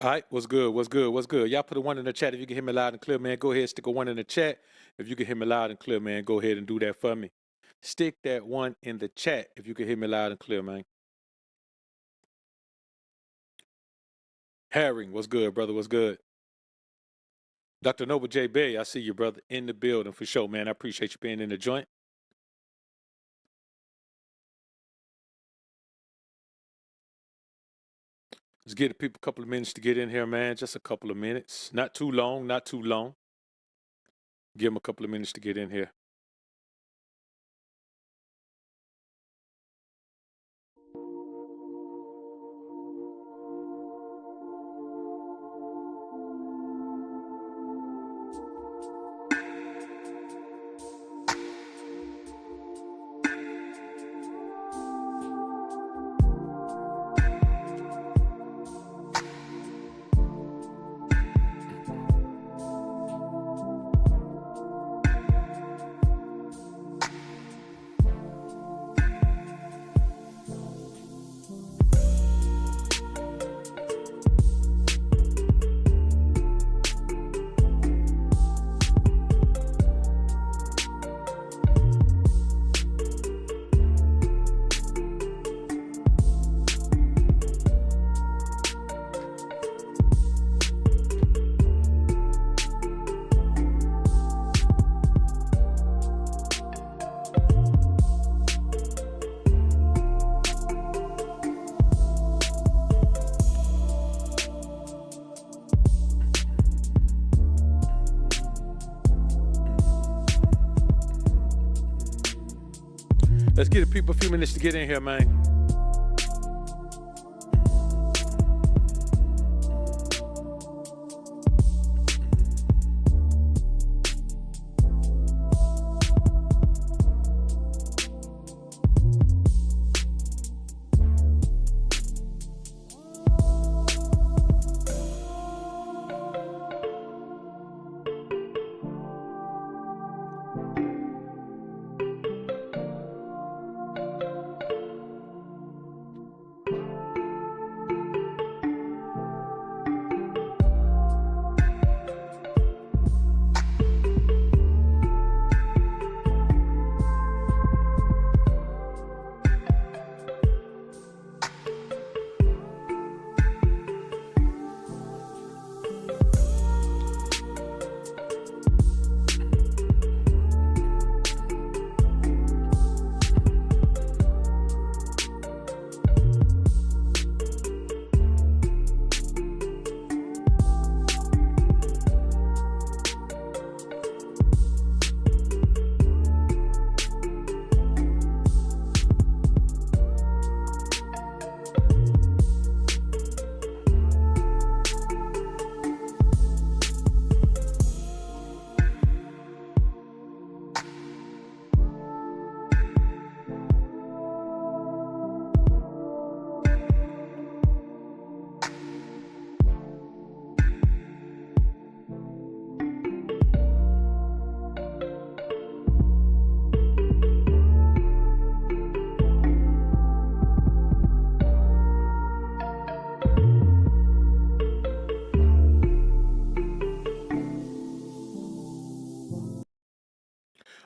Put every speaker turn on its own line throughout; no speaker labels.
All right, what's good? What's good? What's good? Y'all put a one in the chat if you can hear me loud and clear, man. Go ahead, stick a one in the chat. If you can hear me loud and clear, man, go ahead and do that for me. Stick that one in the chat if you can hear me loud and clear, man. Herring, what's good, brother? What's good? Dr. Noble J. Bay, I see you, brother, in the building for sure, man. I appreciate you being in the joint. Let's give the people a couple of minutes to get in here, man. Just a couple of minutes. Not too long, not too long. Give them a couple of minutes to get in here. Let's give the people a few minutes to get in here, man.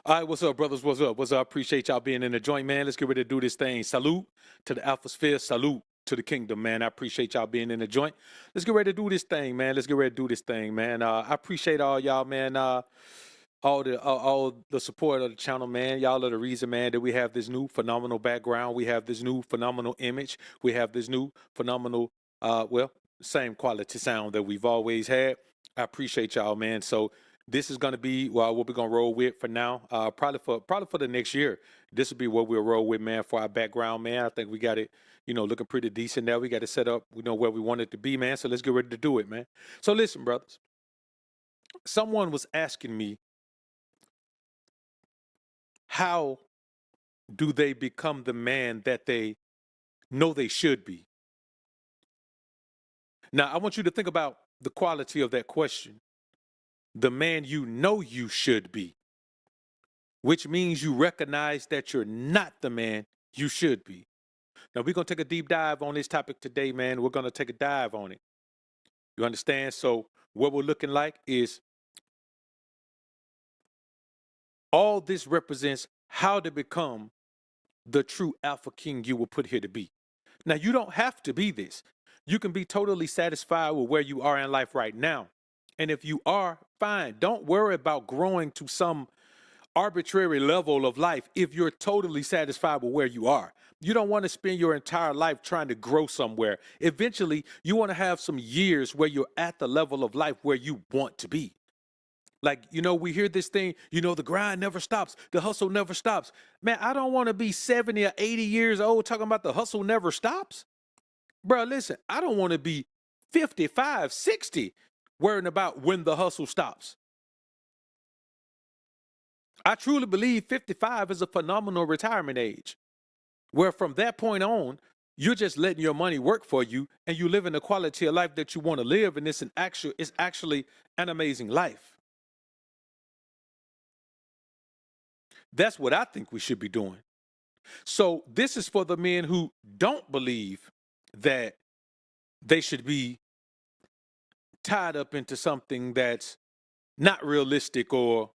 All right, what's up, brothers? What's up? What's up? Appreciate y'all being in the joint, man. Let's get ready to do this thing. Salute to the Alpha Sphere. Salute to the kingdom, man. I appreciate y'all being in the joint. Let's get ready to do this thing, man. Let's get ready to do this thing, man. I appreciate all y'all, man. All the support of the channel, man. Y'all are the reason, man, that we have this new phenomenal background. We have this new phenomenal image. We have this new phenomenal, same quality sound that we've always had. I appreciate y'all, man. So this is gonna be what we're gonna roll with for now. Probably for the next year. This will be what we'll roll with, man, for our background, man. I think we got it, looking pretty decent now. We got it set up, we know where we want it to be, man. So let's get ready to do it, man. So listen, brothers. Someone was asking me, how do they become the man that they know they should be? Now, I want you to think about the quality of that question. The man you know you should be, which means you recognize that you're not the man you should be. Now, we're going to take a deep dive on this topic today, man. We're going to take a dive on it. You understand? So what we're looking like is all this represents how to become the true alpha king you were put here to be. Now, you don't have to be this. You can be totally satisfied with where you are in life right now. And if you are, fine. Don't worry about growing to some arbitrary level of life if you're totally satisfied with where you are. You don't want to spend your entire life trying to grow somewhere. Eventually, you want to have some years where you're at the level of life where you want to be. Like, we hear this thing, the grind never stops. The hustle never stops. Man, I don't want to be 70 or 80 years old talking about the hustle never stops. Bro, listen, I don't want to be 55, 60 worrying about when the hustle stops. I truly believe 55 is a phenomenal retirement age, where from that point on, you're just letting your money work for you and you live in the quality of life that you want to live. And it's actually an amazing life. That's what I think we should be doing. So this is for the men who don't believe that they should be tied up into something that's not realistic or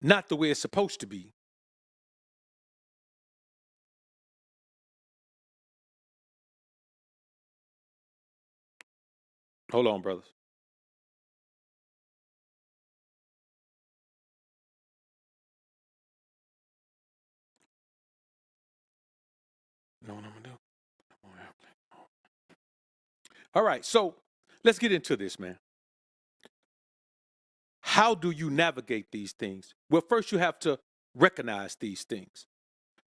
not the way it's supposed to be. Hold on, brothers. Know what I'm gonna do? All right, so let's get into this, man. How do you navigate these things? Well, first you have to recognize these things.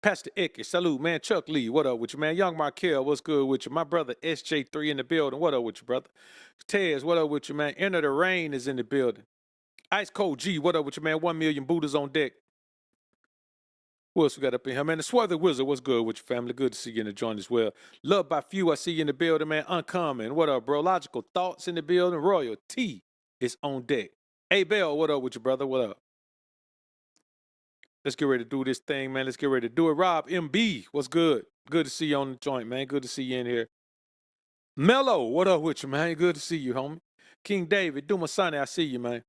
Pastor Icky, salute, man. Chuck Lee, what up with you, man? Young Markel, what's good with you? My brother SJ3 in the building, what up with you, brother? Tez, what up with you, man? Enter the Rain is in the building. Ice Cold G, what up with you, man? 1 million Buddhas on deck. Who else we got up in here, man? The Swarthy Wizard, what's good with your family? Good to see you in the joint as well. Loved by few, I see you in the building, man. Uncommon, what up, bro? Logical Thoughts in the building. Royal T is on deck. Hey, Bell, what up with you, brother? What up? Let's get ready to do this thing, man. Let's get ready to do it. Rob MB, what's good? Good to see you on the joint, man. Good to see you in here. Mello, what up with you, man? Good to see you, homie. King David, Duma Sonny, I see you, man.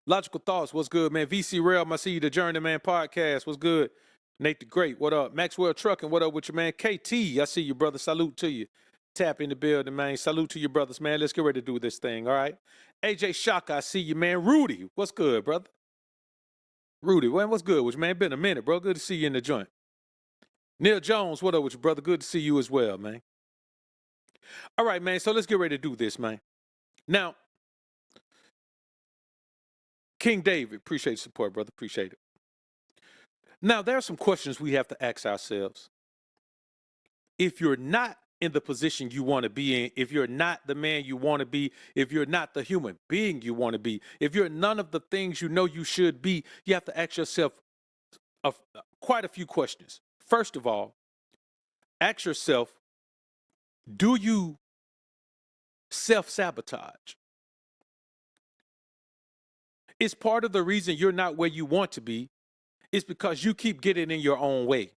Logical Thoughts, what's good, man? VC Realm, I see you, the Journeyman Podcast, what's good? Nate the Great, what up? Maxwell Trucking, what up with you, man? KT, I see you, brother. Salute to you. Tap in the building, man. Salute to you, brothers, man. Let's get ready to do this thing, all right? AJ Shaka, I see you, man. Rudy, what's good, brother? Rudy, man, what's good with you, man? Been a minute, bro. Good to see you in the joint. Neil Jones, what up with you, brother? Good to see you as well, man. All right, man. So let's get ready to do this, man. Now, King David, appreciate the support, brother. Appreciate it. Now, there are some questions we have to ask ourselves. If you're not in the position you want to be in, if you're not the man you want to be, if you're not the human being you want to be, if you're none of the things you know you should be, you have to ask yourself quite a few questions. First of all, ask yourself, do you self-sabotage? It's part of the reason you're not where you want to be is because you keep getting in your own way.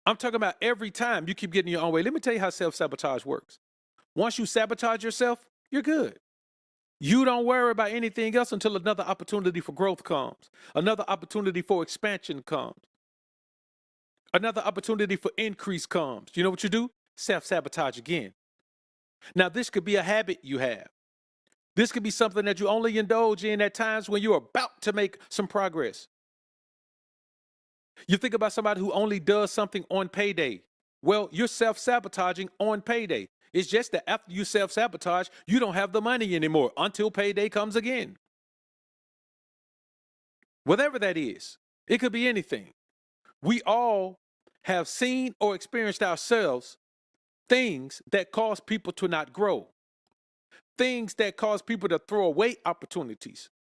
I'm talking about every time you keep getting your own way. Let me tell you how self-sabotage works. Once you sabotage yourself, you're good. You don't worry about anything else until another opportunity for growth comes. Another opportunity for expansion comes. Another opportunity for increase comes. You know what you do? Self-sabotage again. Now, this could be a habit you have. This could be something that you only indulge in at times when you're about to make some progress. You think about somebody who only does something on payday. Well, you're self-sabotaging on payday. It's just that after you self-sabotage, you don't have the money anymore until payday comes again. Whatever that is, it could be anything. We all have seen or experienced ourselves things that cause people to not grow. Things that cause people to throw away opportunities.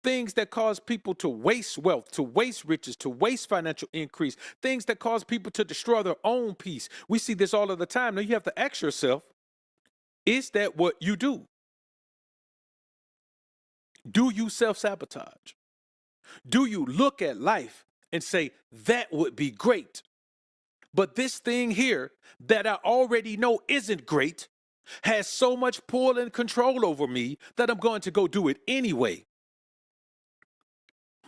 Things that cause people to waste wealth, to waste riches, to waste financial increase. Things that cause people to destroy their own peace. We see this all of the time. Now you have to ask yourself, is that what you do? Do you self-sabotage? Do you look at life and say, that would be great. But this thing here that I already know isn't great has so much pull and control over me that I'm going to go do it anyway.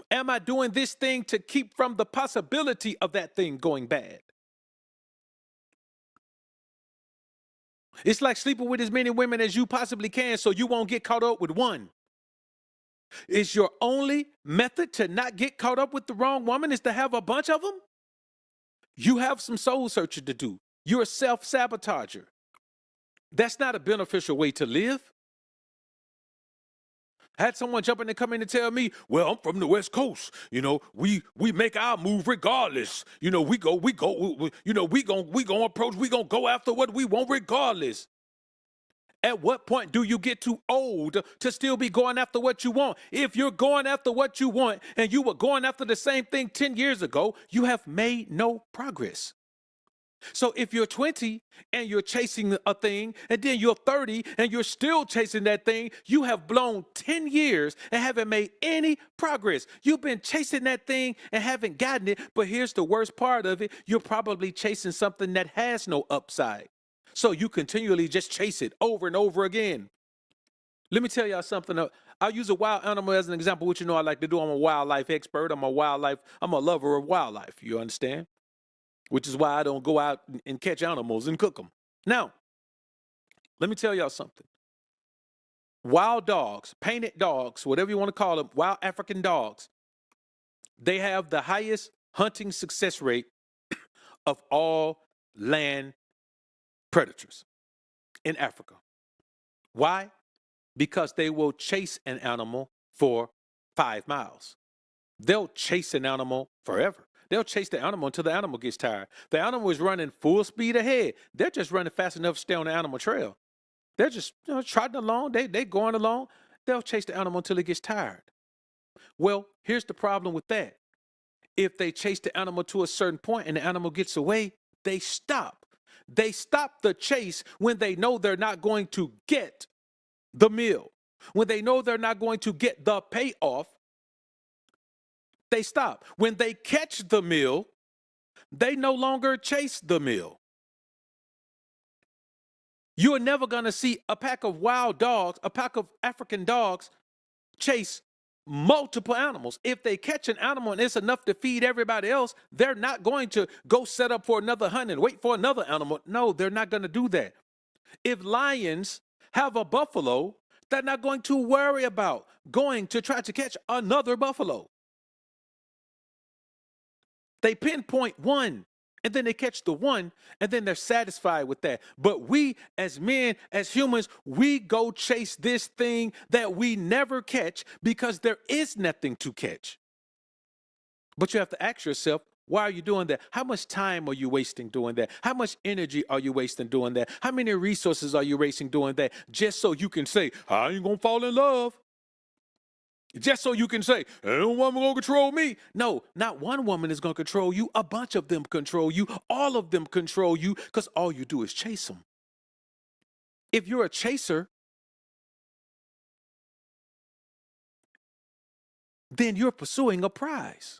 Am I doing this thing to keep from the possibility of that thing going bad? It's like sleeping with as many women as you possibly can so you won't get caught up with one. Is your only method to not get caught up with the wrong woman is to have a bunch of them? You have some soul searching to do. You're a self-sabotager. That's not a beneficial way to live. I had someone jump in and come in and tell me, well, I'm from the West Coast. We make our move regardless. We gonna approach, we gonna go after what we want regardless. At what point do you get too old to still be going after what you want? If you're going after what you want and you were going after the same thing 10 years ago, you have made no progress. So if you're 20 and you're chasing a thing, and then you're 30 and you're still chasing that thing, you have blown 10 years and haven't made any progress. You've been chasing that thing and haven't gotten it. But here's the worst part of it. You're probably chasing something that has no upside. So you continually just chase it over and over again. Let me tell y'all something. I'll use a wild animal as an example, which I like to do. I'm a wildlife expert. I'm a lover of wildlife. You understand? Which is why I don't go out and catch animals and cook them. Now, let me tell y'all something. Wild dogs, painted dogs, whatever you want to call them, wild African dogs, they have the highest hunting success rate of all land predators in Africa. Why? Because they will chase an animal for 5 miles. They'll chase an animal forever. They'll chase the animal until the animal gets tired. The animal is running full speed ahead. They're just running fast enough to stay on the animal trail. They're just trotting along. They going along. They'll chase the animal until it gets tired. Well, here's the problem with that. If they chase the animal to a certain point and the animal gets away, they stop. They stop the chase when they know they're not going to get the meal. When they know they're not going to get the payoff, they stop. When they catch the meal, they no longer chase the meal. You're never going to see a pack of wild dogs, a pack of African dogs chase multiple animals. If they catch an animal and it's enough to feed everybody else, they're not going to go set up for another hunt and wait for another animal. No, they're not going to do that. If lions have a buffalo, they're not going to worry about going to try to catch another buffalo. They pinpoint one, and then they catch the one, and then they're satisfied with that. But we, as men, as humans, we go chase this thing that we never catch because there is nothing to catch. But you have to ask yourself, why are you doing that? How much time are you wasting doing that? How much energy are you wasting doing that? How many resources are you wasting doing that just so you can say, I ain't gonna fall in love? Just so you can say, ain't no woman gonna control me. No, not one woman is gonna control you. A bunch of them control you. All of them control you because all you do is chase them. If you're a chaser, then you're pursuing a prize.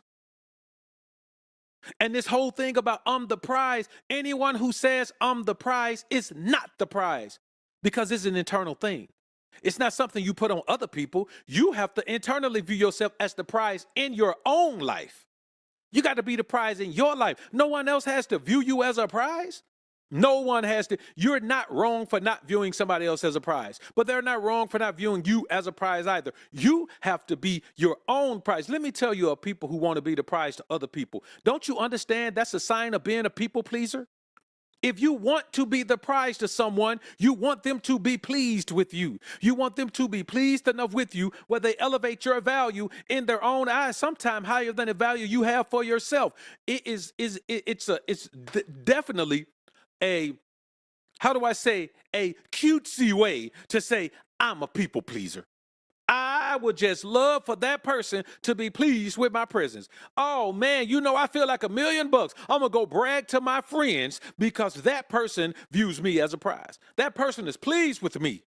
And this whole thing about I'm the prize, anyone who says I'm the prize is not the prize because it's an internal thing. It's not something you put on other people. You have to internally view yourself as the prize in your own life. You got to be the prize in your life. No one else has to view you as a prize. No one has to. You're not wrong for not viewing somebody else as a prize, but they're not wrong for not viewing you as a prize either. You have to be your own prize. Let me tell you, of people who want to be the prize to other people. Don't you understand that's a sign of being a people pleaser? If you want to be the prize to someone, you want them to be pleased with you. You want them to be pleased enough with you where they elevate your value in their own eyes, sometimes higher than the value you have for yourself. It's definitely a, how do I say, a cutesy way to say I'm a people pleaser. I would just love for that person to be pleased with my presence. Oh man, I feel like $1 million. I'm gonna go brag to my friends because that person views me as a prize. That person is pleased with me.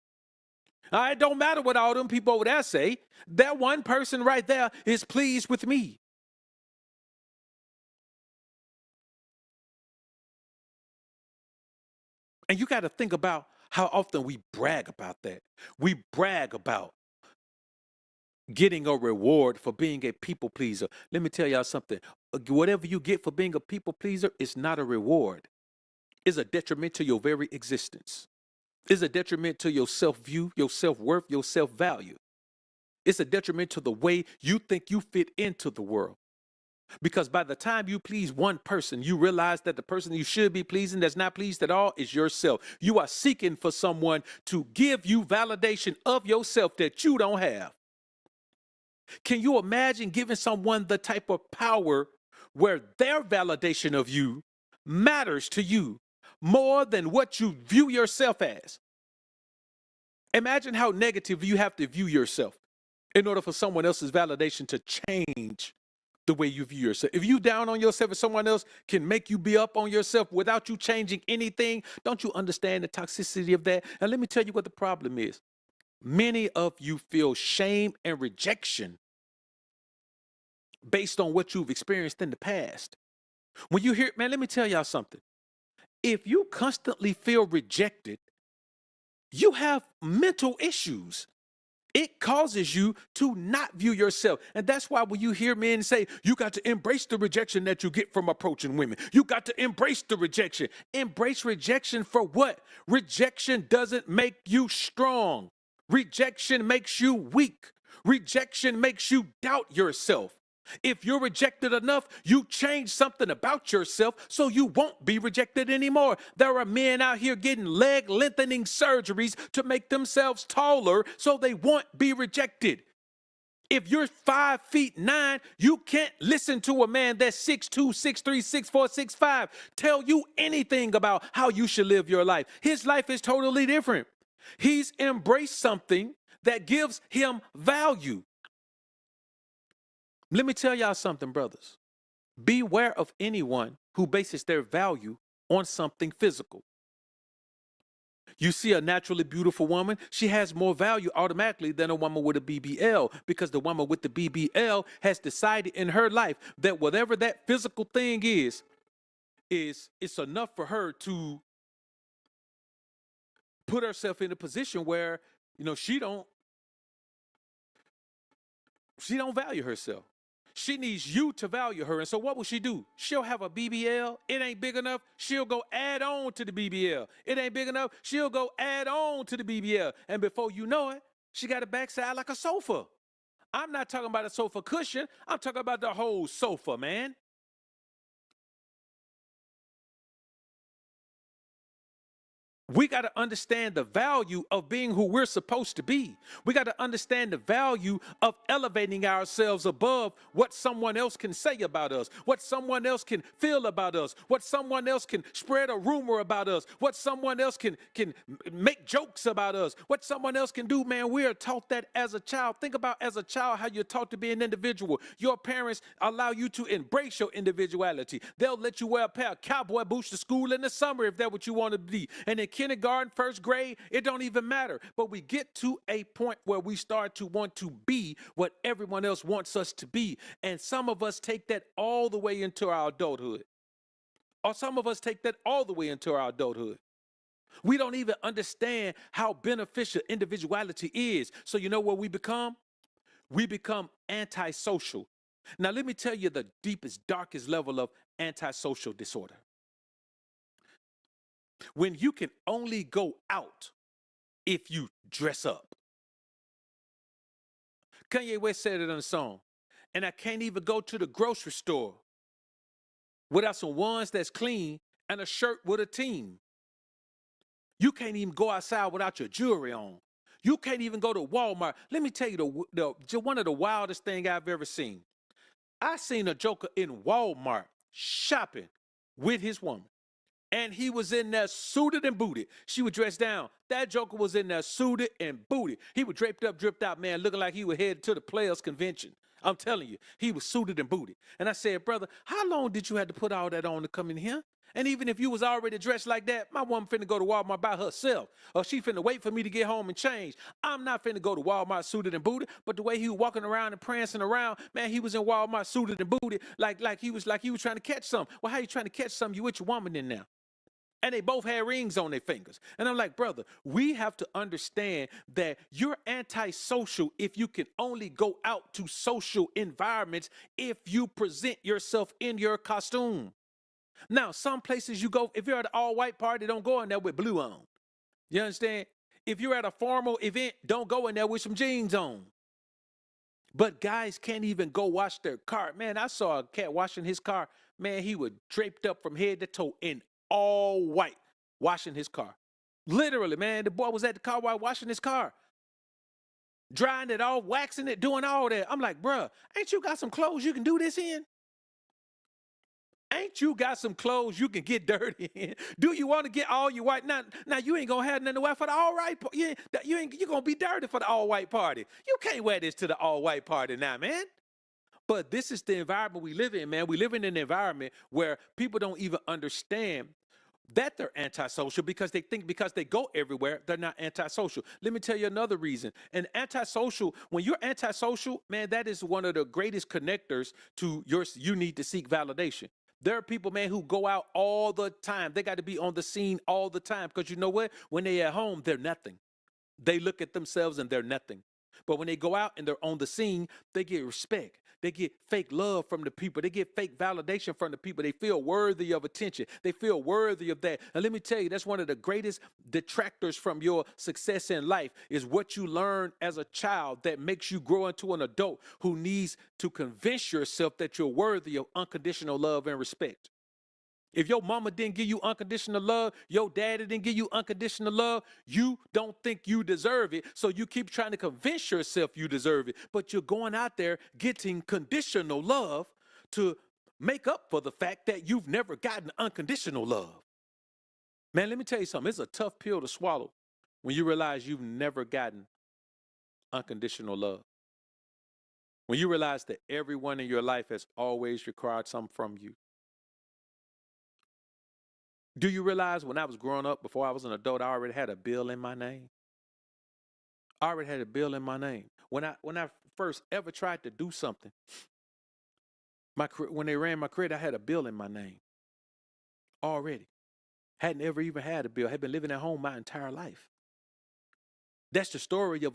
It don't matter what all them people over there say. That one person right there is pleased with me. And you got to think about how often we brag about that. We brag about getting a reward for being a people pleaser. Let me tell y'all something. Whatever you get for being a people pleaser is not a reward. It's a detriment to your very existence. It's a detriment to your self-view, your self-worth, your self-value. It's a detriment to the way you think you fit into the world. Because by the time you please one person, you realize that the person you should be pleasing that's not pleased at all is yourself. You are seeking for someone to give you validation of yourself that you don't have. Can you imagine giving someone the type of power where their validation of you matters to you more than what you view yourself as? Imagine how negative you have to view yourself in order for someone else's validation to change the way you view yourself. If you down on yourself and someone else can make you be up on yourself without you changing anything, don't you understand the toxicity of that? And let me tell you what the problem is. Many of you feel shame and rejection based on what you've experienced in the past. When you hear, man, let me tell y'all something. If you constantly feel rejected, you have mental issues. It causes you to not view yourself. And that's why when you hear men say, you got to embrace the rejection that you get from approaching women. You got to embrace the rejection. Embrace rejection for what? Rejection doesn't make you strong. Rejection makes you weak. Rejection makes you doubt yourself. If you're rejected enough, you change something about yourself so you won't be rejected anymore. There are men out here getting leg lengthening surgeries to make themselves taller so they won't be rejected. If you're 5'9", you can't listen to a man that's 6'2", 6'3", 6'4", 6'5" tell you anything about how you should live your life. His life is totally different. He's embraced something that gives him value. Let me tell y'all something, brothers. Beware of anyone who bases their value on something physical. You see a naturally beautiful woman, she has more value automatically than a woman with a BBL, because the woman with the BBL has decided in her life that whatever that physical thing is it's enough for her to put herself in a position where, she don't value herself. She needs you to value her. And so what will she do? She'll have a BBL. It ain't big enough. She'll go add on to the BBL. It ain't big enough. She'll go add on to the BBL. And before you know it, she got a backside like a sofa. I'm not talking about a sofa cushion. I'm talking about the whole sofa, man. We got to understand the value of being who we're supposed to be. We got to understand the value of elevating ourselves above what someone else can say about us, what someone else can feel about us, what someone else can spread a rumor about us, what someone else can make jokes about us, what someone else can do. Man, we are taught that as a child. Think about as a child how you're taught to be an individual. Your parents allow you to embrace your individuality. They'll let you wear a pair of cowboy boots to school in the summer if that's what you want to be. And in kindergarten, first grade, it don't even matter. But we get to a point where we start to want to be what everyone else wants us to be. And some of us take that all the way into our adulthood. Or some of us take that all the way into our adulthood. We don't even understand how beneficial individuality is. So you know what we become? We become antisocial. Now let me tell you the deepest, darkest level of antisocial disorder. When you can only go out if you dress up. Kanye West said it in a song. And I can't even go to the grocery store without some ones that's clean and a shirt with a team. You can't even go outside without your jewelry on. You can't even go to Walmart. Let me tell you one of the wildest things I've ever seen. I seen a joker in Walmart shopping with his woman. And he was in there suited and booted. She was dressed down. That joker was in there suited and booted. He was draped up, dripped out, man, looking like he was headed to the Players Convention. I'm telling you, he was suited and booted. And I said, brother, how long did you have to put all that on to come in here? And even if you was already dressed like that, my woman finna go to Walmart by herself. Or she finna wait for me to get home and change. I'm not finna go to Walmart suited and booted. But the way he was walking around and prancing around, man, he was in Walmart suited and booted like he was trying to catch something. Well, how you trying to catch something? You with your woman in there. And they both had rings on their fingers. And I'm like, brother, we have to understand that you're antisocial if you can only go out to social environments if you present yourself in your costume. Now, some places you go, if you're at an all-white party, don't go in there with blue on. You understand? If you're at a formal event, don't go in there with some jeans on. But guys can't even go wash their car. Man, I saw a cat washing his car. Man, he was draped up from head to toe in all white, washing his car. Literally, man, the boy was at the car wash washing his car. Drying it off, waxing it, doing all that. I'm like, bruh, ain't you got some clothes you can do this in? Ain't you got some clothes you can get dirty in? Do you want to get all your white? Now you ain't gonna have nothing to wear for the all right. You're gonna be dirty for the all white party. You can't wear this to the all white party now, man. But this is the environment we live in, man. We live in an environment where people don't even understand that they're antisocial because they think because they go everywhere, they're not antisocial. Let me tell you another reason. When you're antisocial, man, that is one of the greatest connectors to you need to seek validation. There are people, man, who go out all the time. They got to be on the scene all the time because you know what? When they're at home, they're nothing. They look at themselves and they're nothing. But when they go out and they're on the scene, they get respect. They get fake love from the people. They get fake validation from the people. They feel worthy of attention. They feel worthy of that. And let me tell you, that's one of the greatest detractors from your success in life is what you learn as a child that makes you grow into an adult who needs to convince yourself that you're worthy of unconditional love and respect. If your mama didn't give you unconditional love, your daddy didn't give you unconditional love, you don't think you deserve it. So you keep trying to convince yourself you deserve it. But you're going out there getting conditional love to make up for the fact that you've never gotten unconditional love. Man, let me tell you something. It's a tough pill to swallow when you realize you've never gotten unconditional love. When you realize that everyone in your life has always required something from you. Do you realize when I was growing up, before I was an adult, I already had a bill in my name? I already had a bill in my name. When I first ever tried to do something, when they ran my credit, I had a bill in my name already. Hadn't ever even had a bill. Had been living at home my entire life. That's the story of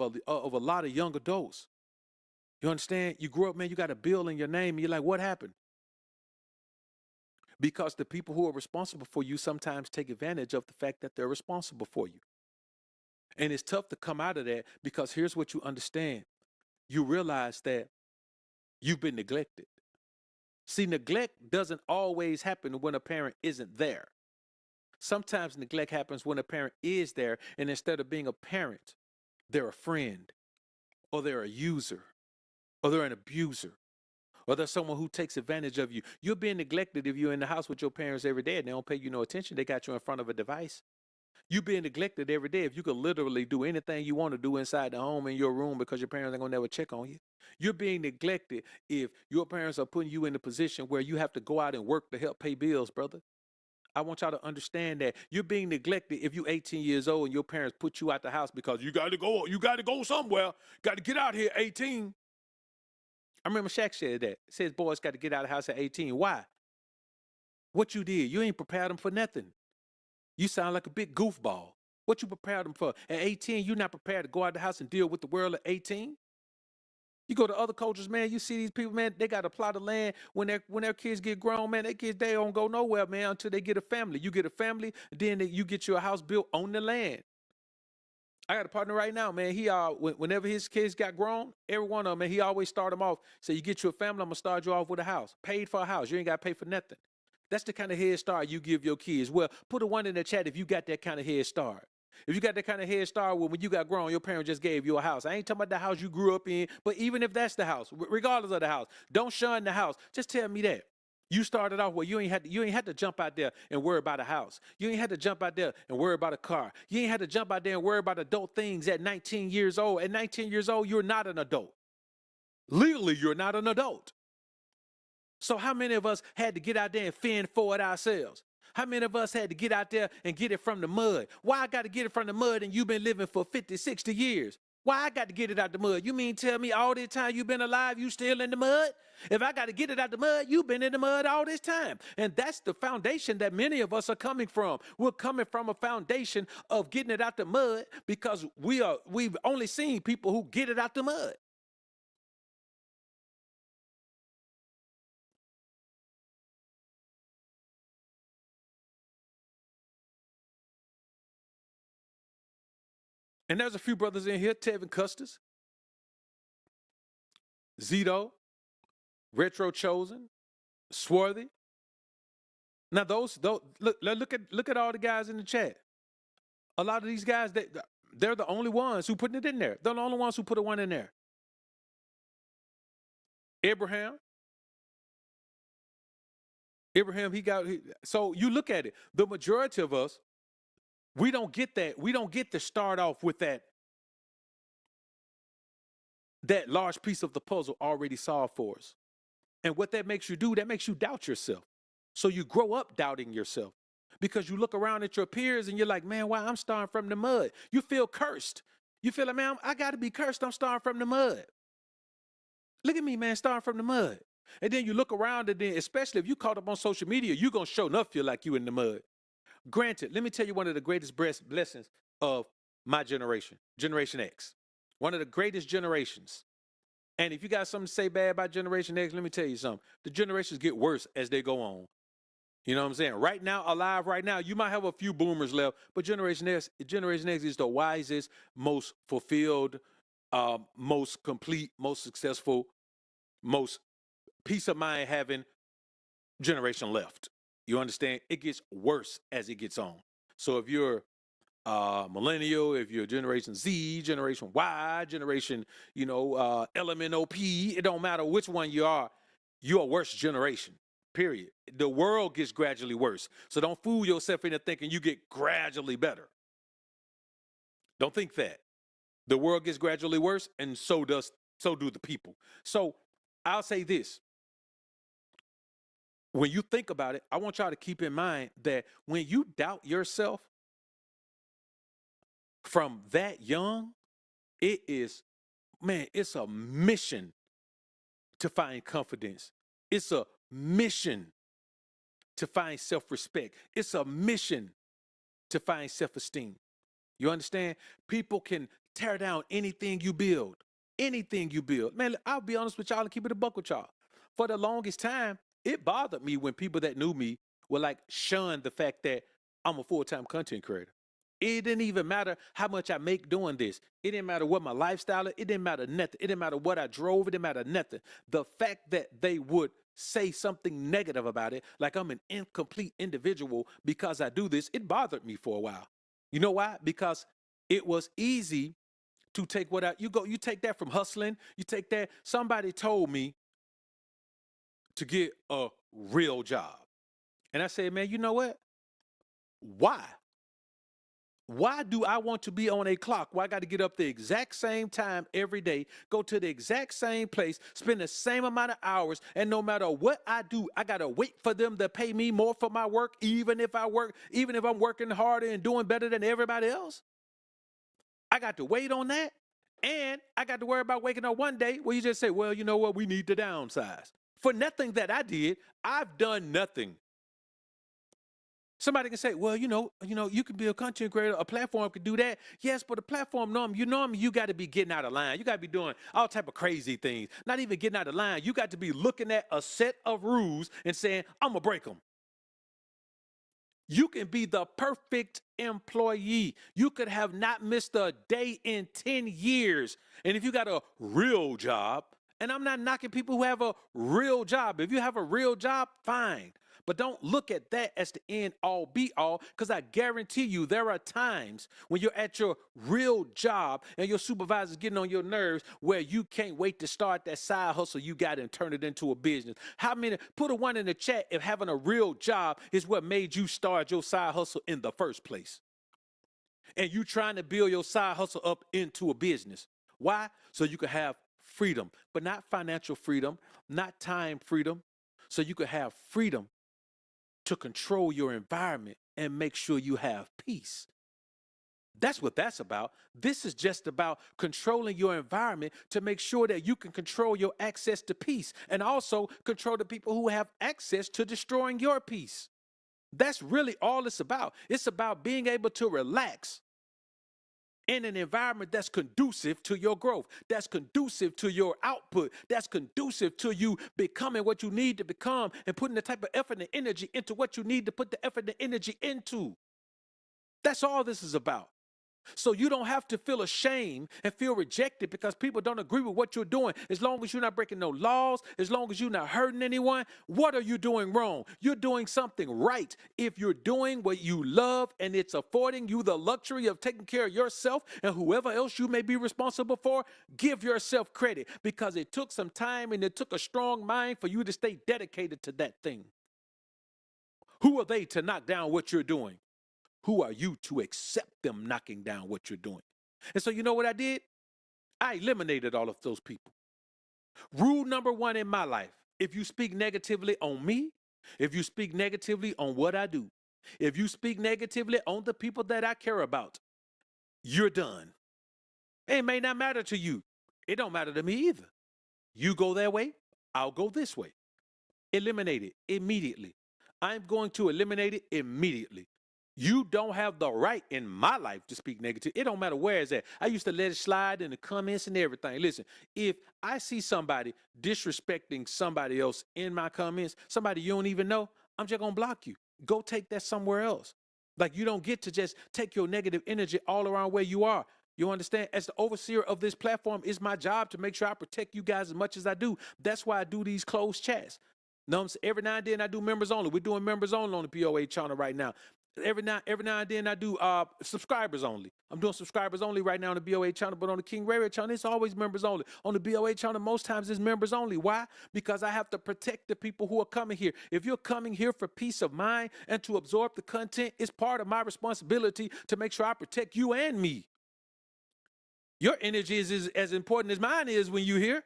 a lot of young adults. You understand? You grew up, man, you got a bill in your name, and you're like, what happened? Because the people who are responsible for you sometimes take advantage of the fact that they're responsible for you. And it's tough to come out of that because here's what you understand. You realize that you've been neglected. See, neglect doesn't always happen when a parent isn't there. Sometimes neglect happens when a parent is there, and instead of being a parent, they're a friend, or they're a user, or they're an abuser. Or there's someone who takes advantage of you. You're being neglected if you're in the house with your parents every day and they don't pay you no attention. They got you in front of a device. You're being neglected every day if you could literally do anything you want to do inside the home in your room because your parents ain't going to never check on you. You're being neglected if your parents are putting you in a position where you have to go out and work to help pay bills, brother. I want y'all to understand that you're being neglected if you're 18 years old and your parents put you out the house because you got to go somewhere. Got to get out here 18. I remember Shaq said that. Says boys got to get out of the house at 18. Why? What you did? You ain't prepared them for nothing. You sound like a big goofball. What you prepared them for? At 18, you're not prepared to go out the house and deal with the world at 18. You go to other cultures, man, you see these people, man, they got a plot of land. When their kids get grown, man, they don't go nowhere, man, until they get a family. You get a family, then you get you a house built on the land. I got a partner right now, man. He whenever his kids got grown, every one of them, man, he always start them off. Say, you get you a family, I'm gonna start you off with a house. Paid for a house. You ain't gotta pay for nothing. That's the kind of head start you give your kids. Well, put a 1 in the chat if you got that kind of head start. If you got that kind of head start when you got grown, your parents just gave you a house. I ain't talking about the house you grew up in, but even if that's the house, regardless of the house, don't shun the house. Just tell me that. You started off where you ain't had to jump out there and worry about a house. You ain't had to jump out there and worry about a car. You ain't had to jump out there and worry about adult things at 19 years old. At 19 years old, you're not an adult. Legally, you're not an adult. So how many of us had to get out there and fend for it ourselves? How many of us had to get out there and get it from the mud? Why I got to get it from the mud and you've been living for 50, 60 years? Why I got to get it out the mud? You mean tell me all this time you've been alive, you still in the mud? If I got to get it out the mud, you've been in the mud all this time. And that's the foundation that many of us are coming from. We're coming from a foundation of getting it out the mud because we've only seen people who get it out the mud. And there's a few brothers in here, Tevin Custis, Zito, Retro Chosen, Swarthy. Now those look at all the guys in the chat. A lot of these guys, they're the only ones who putting it in there. They're the only ones who put a one in there. Abraham, so you look at it. The majority of us, we don't get that. We don't get to start off with that large piece of the puzzle already solved for us. And what that makes you do, that makes you doubt yourself. So you grow up doubting yourself because you look around at your peers and you're like, man, why I'm starting from the mud? You feel cursed. You feel like, man, I got to be cursed. I'm starting from the mud. Look at me, man, starting from the mud. And then you look around and then, especially if you caught up on social media, you're going to show enough feel like you in the mud. Granted, let me tell you one of the greatest blessings of my generation, Generation X. One of the greatest generations. And if you got something to say bad about Generation X, let me tell you something. The generations get worse as they go on. You know what I'm saying? Right now, alive right now, you might have a few boomers left, but Generation X is the wisest, most fulfilled, most complete, most successful, most peace of mind having generation left. You understand? It gets worse as it gets on. So if you're millennial, if you're Generation Z, Generation Y, Generation, LMNOP, it don't matter which one you are, you're a worse generation, period. The world gets gradually worse. So don't fool yourself into thinking you get gradually better. Don't think that. The world gets gradually worse, and so do the people. So I'll say this. When you think about it, I want y'all to keep in mind that when you doubt yourself from that young, it's a mission to find confidence. It's a mission to find self-respect. It's a mission to find self-esteem. You understand? People can tear down anything you build. Anything you build. Man, I'll be honest with y'all and keep it a buck with y'all. For the longest time, it bothered me when people that knew me were like shun the fact that I'm a full-time content creator. It didn't even matter how much I make doing this. It didn't matter what my lifestyle is. It didn't matter nothing. It didn't matter what I drove. It didn't matter nothing. The fact that they would say something negative about it, like I'm an incomplete individual because I do this, it bothered me for a while. You know why? Because it was easy to take you take that from hustling. You take that. Somebody told me to get a real job. And I said, man, you know what? Why? Why do I want to be on a clock where I got to get up the exact same time every day, go to the exact same place, spend the same amount of hours, and no matter what I do, I got to wait for them to pay me more for my work, even if I'm working harder and doing better than everybody else? I got to wait on that, and I got to worry about waking up one day where you just say, well, you know what, we need to downsize. For nothing that I did, I've done nothing. Somebody can say, well, you can be a content creator, a platform could do that. Yes, but a platform, you got to be getting out of line. You got to be doing all type of crazy things. Not even getting out of line. You got to be looking at a set of rules and saying, I'm going to break them. You can be the perfect employee. You could have not missed a day in 10 years. And if you got a real job, and I'm not knocking people who have a real job. If you have a real job, fine. But don't look at that as the end all be all, because I guarantee you there are times when you're at your real job and your supervisor's getting on your nerves where you can't wait to start that side hustle you got and turn it into a business. How many, put a one in the chat if having a real job is what made you start your side hustle in the first place. And you trying to build your side hustle up into a business. Why? So you could have freedom, but not financial freedom, not time freedom. So you could have freedom to control your environment and make sure you have peace. That's what that's about. This is just about controlling your environment to make sure that you can control your access to peace and also control the people who have access to destroying your peace. That's really all it's about. It's about being able to relax in an environment that's conducive to your growth, that's conducive to your output, that's conducive to you becoming what you need to become and putting the type of effort and energy into what you need to put the effort and energy into. That's all this is about. So you don't have to feel ashamed and feel rejected because people don't agree with what you're doing. As long as you're not breaking no laws, as long as you're not hurting anyone, what are you doing wrong? You're doing something right. If you're doing what you love and it's affording you the luxury of taking care of yourself and whoever else you may be responsible for, give yourself credit because it took some time and it took a strong mind for you to stay dedicated to that thing. Who are they to knock down what you're doing? Who are you to accept them knocking down what you're doing? And so you know what I did? I eliminated all of those people. Rule number one in my life, if you speak negatively on me, if you speak negatively on what I do, if you speak negatively on the people that I care about, you're done. It may not matter to you. It don't matter to me either. You go that way, I'll go this way. Eliminate it immediately. I'm going to eliminate it immediately. You don't have the right in my life to speak negative. It don't matter where it's at. I used to let it slide in the comments and everything. Listen, if I see somebody disrespecting somebody else in my comments, somebody you don't even know, I'm just going to block you. Go take that somewhere else. Like you don't get to just take your negative energy all around where you are. You understand? As the overseer of this platform, it's my job to make sure I protect you guys as much as I do. That's why I do these closed chats. No, every now and then I do members only. We're doing members only on the POA channel right now. Every now and then I do subscribers only. I'm doing subscribers only right now on the BOA channel, but on the King Radio channel, it's always members only. On the BOA channel, most times it's members only. Why? Because I have to protect the people who are coming here. If you're coming here for peace of mind and to absorb the content, it's part of my responsibility to make sure I protect you and me. Your energy is as important as mine is when you're here.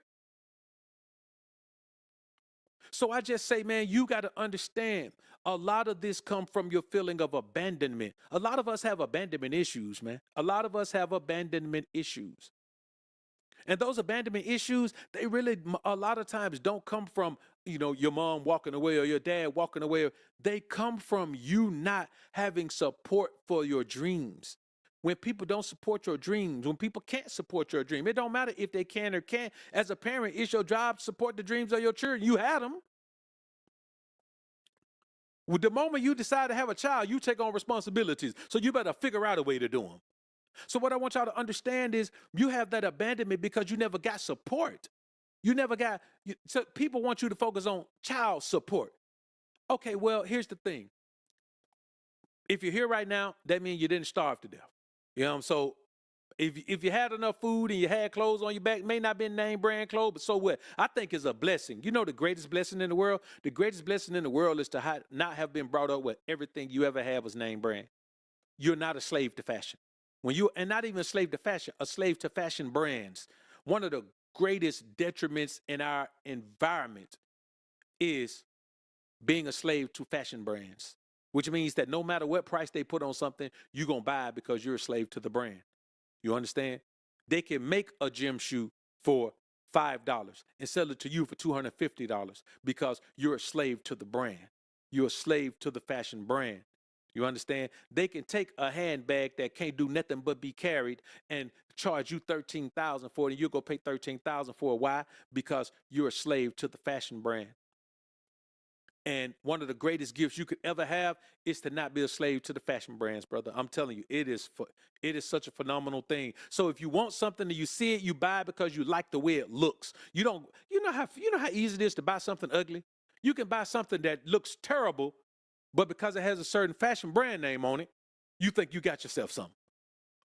So I just say, man, you got to understand a lot of this come from your feeling of abandonment. A lot of us have abandonment issues, man. A lot of us have abandonment issues. And those abandonment issues, they really a lot of times don't come from, your mom walking away or your dad walking away. They come from you not having support for your dreams. When people don't support your dreams, when people can't support your dream, it don't matter if they can or can't. As a parent, it's your job to support the dreams of your children. You had them. With the moment you decide to have a child, you take on responsibilities. So you better figure out a way to do them. So what I want y'all to understand is you have that abandonment because you never got support. You never got, so people want you to focus on child support. Okay, well, here's the thing. If you're here right now, that means you didn't starve to death. So if you had enough food and you had clothes on your back, may not be name brand clothes, but so what? I think it's a blessing. You know the greatest blessing in the world? The greatest blessing in the world is to not have been brought up with everything you ever had was name brand. You're not a slave to fashion. And not even a slave to fashion, a slave to fashion brands. One of the greatest detriments in our environment is being a slave to fashion brands, which means that no matter what price they put on something, you're going to buy it because you're a slave to the brand. You understand? They can make a gym shoe for $5 and sell it to you for $250 because you're a slave to the brand. You're a slave to the fashion brand. You understand? They can take a handbag that can't do nothing but be carried and charge you $13,000 for it, and you'll go pay $13,000 for it. Why? Because you're a slave to the fashion brand. And one of the greatest gifts you could ever have is to not be a slave to the fashion brands, brother. I'm telling you, it is such a phenomenal thing. So if you want something and you see it, you buy it because you like the way it looks. You know how easy it is to buy something ugly? You can buy something that looks terrible, but because it has a certain fashion brand name on it, you think you got yourself something.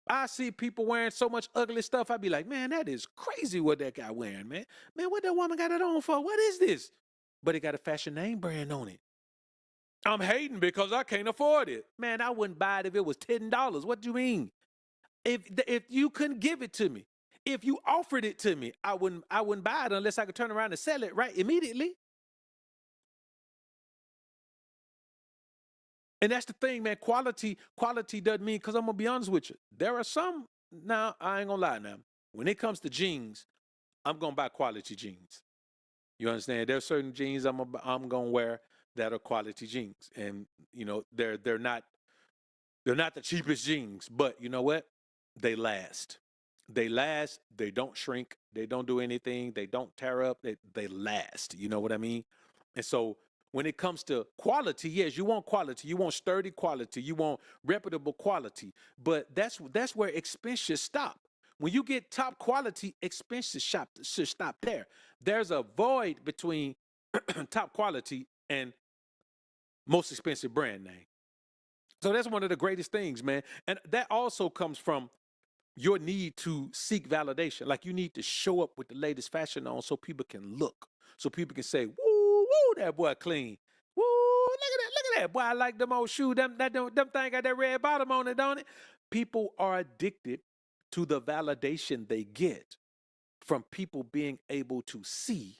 I see people wearing so much ugly stuff. I be like, man, that is crazy what that guy wearing, man. Man, what that woman got it on for? What is this? But it got a fashion name brand on it. I'm hating because I can't afford it. Man, I wouldn't buy it if it was $10. What do you mean? If you couldn't give it to me, if you offered it to me, I wouldn't buy it unless I could turn around and sell it right immediately. And that's the thing, man. Quality doesn't mean, because I'm gonna be honest with you. There are some, now I ain't gonna lie now. When it comes to jeans, I'm gonna buy quality jeans. You understand? There's certain jeans I'm gonna wear that are quality jeans, and they're not the cheapest jeans, but you know what? They last. They last. They don't shrink. They don't do anything. They don't tear up. They last. You know what I mean? And so when it comes to quality, yes, you want quality. You want sturdy quality. You want reputable quality. But that's where expense should stop. When you get top quality, expenses should stop there. There's a void between top quality and most expensive brand name. So that's one of the greatest things, man. And that also comes from your need to seek validation. Like, you need to show up with the latest fashion on so people can look, so people can say, "Woo, woo, that boy clean. Woo, look at that boy. I like them old shoes. Them thing got that red bottom on it, don't it?" People are addicted to the validation they get from people being able to see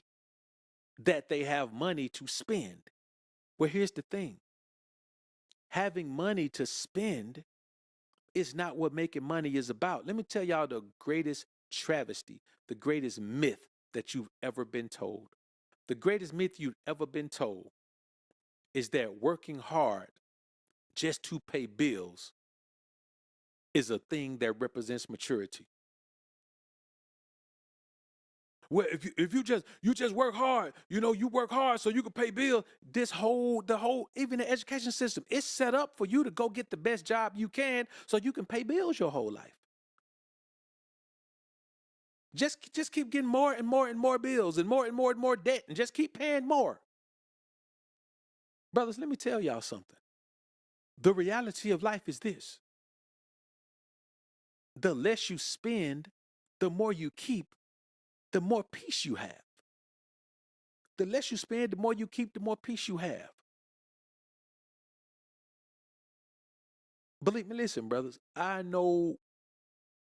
that they have money to spend. Well, here's the thing: having money to spend is not what making money is about. Let me tell y'all the greatest travesty, the greatest myth that you've ever been told. The greatest myth you've ever been told is that working hard just to pay bills is a thing that represents maturity. Well, if you just work hard, you work hard so you can pay bills. Even the education system, it's set up for you to go get the best job you can so you can pay bills your whole life. Just keep getting more and more and more bills and more debt, and just keep paying more. Brothers, let me tell y'all something. The reality of life is this: the less you spend, the more you keep, the more peace you have. The less you spend, the more you keep, the more peace you have. Believe me, listen, brothers, I know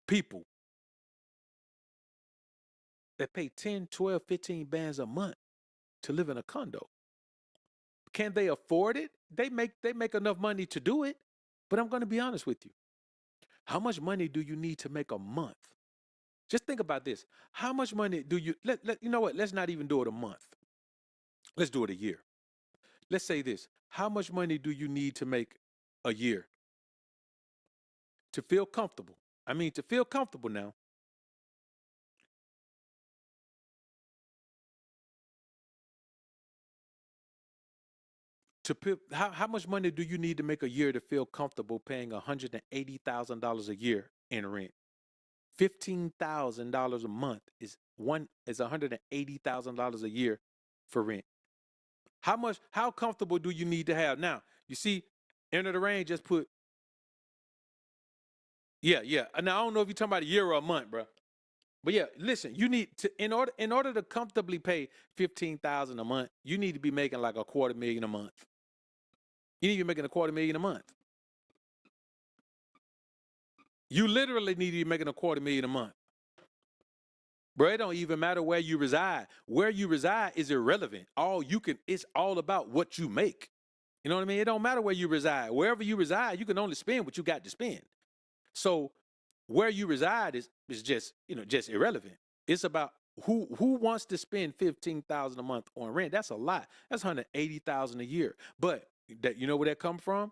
people that pay 10, 12, 15 bands a month to live in a condo. Can they afford it? They make enough money to do it. But I'm going to be honest with you. How much money do you need to make a month? Just think about this. How much money do you know what? Let's not even do it a month. Let's do it a year. Let's say this. How much money do you need to make a year to feel comfortable? I mean, to feel comfortable now. How much money do you need to make a year to feel comfortable paying $180,000 a year in rent? $15,000 a month is $180,000 a year for rent. How comfortable do you need to have? Now, you see, enter the range, just put, yeah. Now, I don't know if you're talking about a year or a month, bro. But yeah, listen, you need to, in order to comfortably pay 15,000 a month, you need to be making like a quarter million a month. You need to be making a quarter million a month. You literally need to be making a quarter million a month. Bro, it don't even matter where you reside. Where you reside is irrelevant. It's all about what you make. You know what I mean? It don't matter where you reside. Wherever you reside, you can only spend what you got to spend. So where you reside is just irrelevant. It's about who wants to spend 15,000 a month on rent. That's a lot. That's 180,000 a year. But where that come from?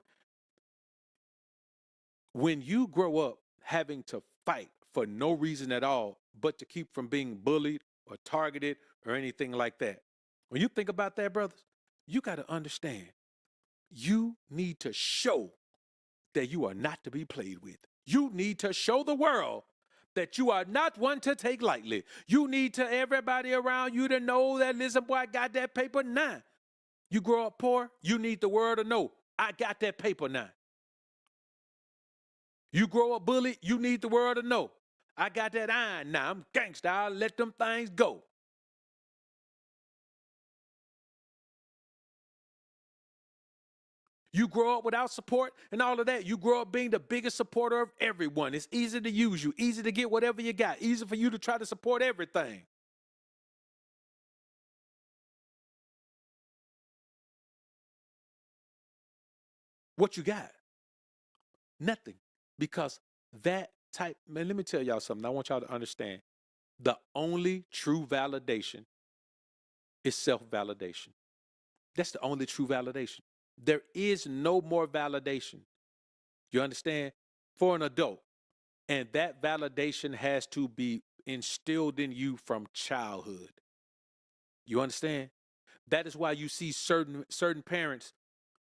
When you grow up having to fight for no reason at all but to keep from being bullied or targeted or anything like that. When you think about that, brothers, you got to understand, you need to show that you are not to be played with. You need to show the world that you are not one to take lightly. You need to everybody around you to know that, listen, boy, I got that paper now. You grow up poor, you need the world to know, I got that paper now. You grow up bullied, you need the world to know, I got that iron now. I'm gangsta. I'll let them things go. You grow up without support and all of that. You grow up being the biggest supporter of everyone. It's easy to use you, easy to get whatever you got, easy for you to try to support everything. What you got? Nothing. Because that type, man, let me tell y'all something. I want y'all to understand. The only true validation is self-validation. That's the only true validation. There is no more validation. You understand? For an adult. And that validation has to be instilled in you from childhood. You understand? That is why you see certain parents,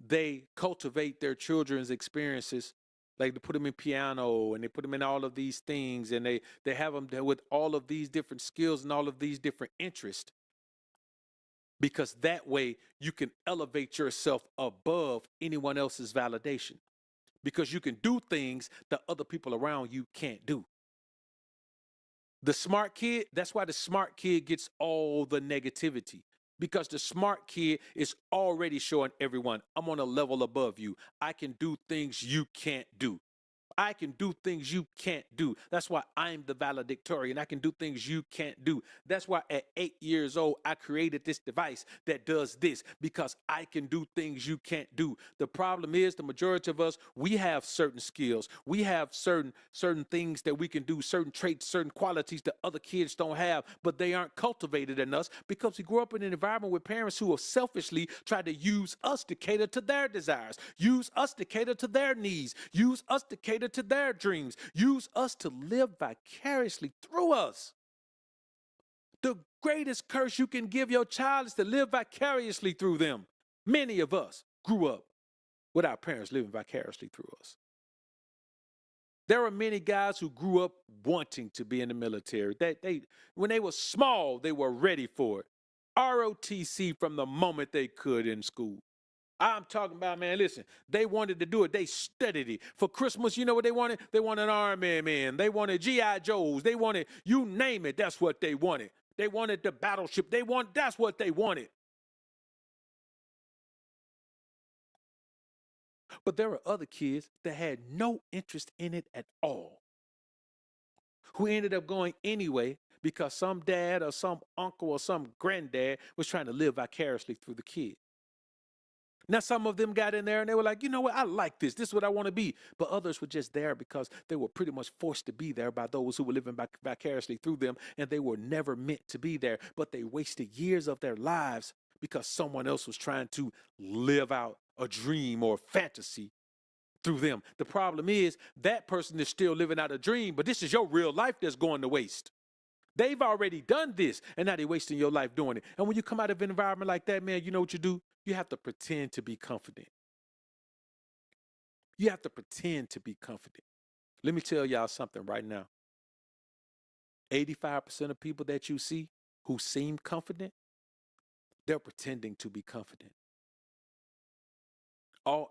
they cultivate their children's experiences. Like they put them in piano and they put them in all of these things, and they have them there with all of these different skills and all of these different interests, because that way you can elevate yourself above anyone else's validation, because you can do things that other people around you can't do. The smart kid, that's why the smart kid gets all the negativity, because the smart kid is already showing everyone, I'm on a level above you. I can do things you can't do. I can do things you can't do. That's why I'm the valedictorian. I can do things you can't do. That's why at 8 years old, I created this device that does this, because I can do things you can't do. The problem is the majority of us, we have certain skills. We have certain things that we can do, certain traits, certain qualities that other kids don't have, but they aren't cultivated in us because we grew up in an environment with parents who have selfishly tried to use us to cater to their desires, use us to cater to their needs, use us to cater to their dreams, use us to live vicariously through us. The greatest curse you can give your child is to live vicariously through them. Many of us grew up with our parents living vicariously through us. There are many guys who grew up wanting to be in the military. When they were small, they were ready for it. ROTC from the moment they could in school. I'm talking about, man, listen, they wanted to do it. They studied it. For Christmas, you know what they wanted? They wanted Army Men. They wanted G.I. Joes. They wanted, you name it, that's what they wanted. They wanted the battleship. That's what they wanted. But there were other kids that had no interest in it at all, who ended up going anyway because some dad or some uncle or some granddad was trying to live vicariously through the kid. Now, some of them got in there and they were like, you know what, I like this. This is what I want to be. But others were just there because they were pretty much forced to be there by those who were living vicariously through them, and they were never meant to be there. But they wasted years of their lives because someone else was trying to live out a dream or fantasy through them. The problem is that person is still living out a dream, but this is your real life that's going to waste. They've already done this, and now they're wasting your life doing it. And when you come out of an environment like that, man, you know what you do? You have to pretend to be confident. You have to pretend to be confident. Let me tell y'all something right now. 85% of people that you see who seem confident, they're pretending to be confident.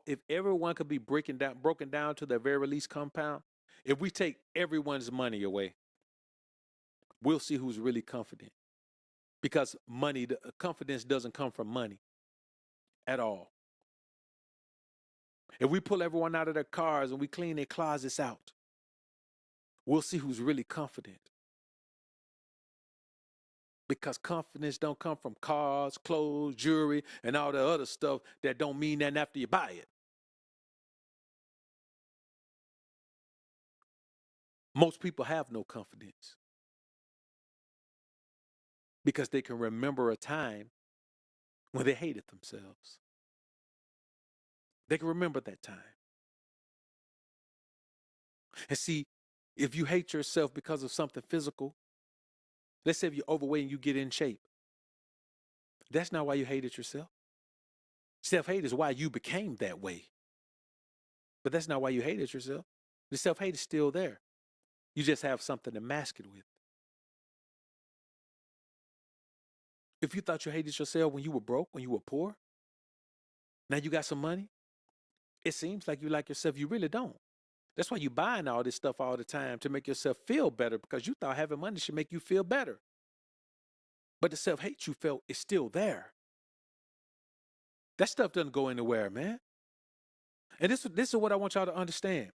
If everyone could be broken down to their very least compound, if we take everyone's money away, we'll see who's really confident. Because confidence doesn't come from money at all. If we pull everyone out of their cars and we clean their closets out, we'll see who's really confident. Because confidence don't come from cars, clothes, jewelry, and all the other stuff that don't mean nothing after you buy it. Most people have no confidence because they can remember a time when they hated themselves. They can remember that time. And see, if you hate yourself because of something physical, let's say if you're overweight and you get in shape, that's not why you hated yourself. Self-hate is why you became that way. But that's not why you hated yourself. The self-hate is still there. You just have something to mask it with. If you thought you hated yourself when you were broke, when you were poor, now you got some money, it seems like you like yourself. You really don't. That's why you're buying all this stuff all the time, to make yourself feel better, because you thought having money should make you feel better. But the self-hate you felt is still there. That stuff doesn't go anywhere, man. And this is what I want y'all to understand.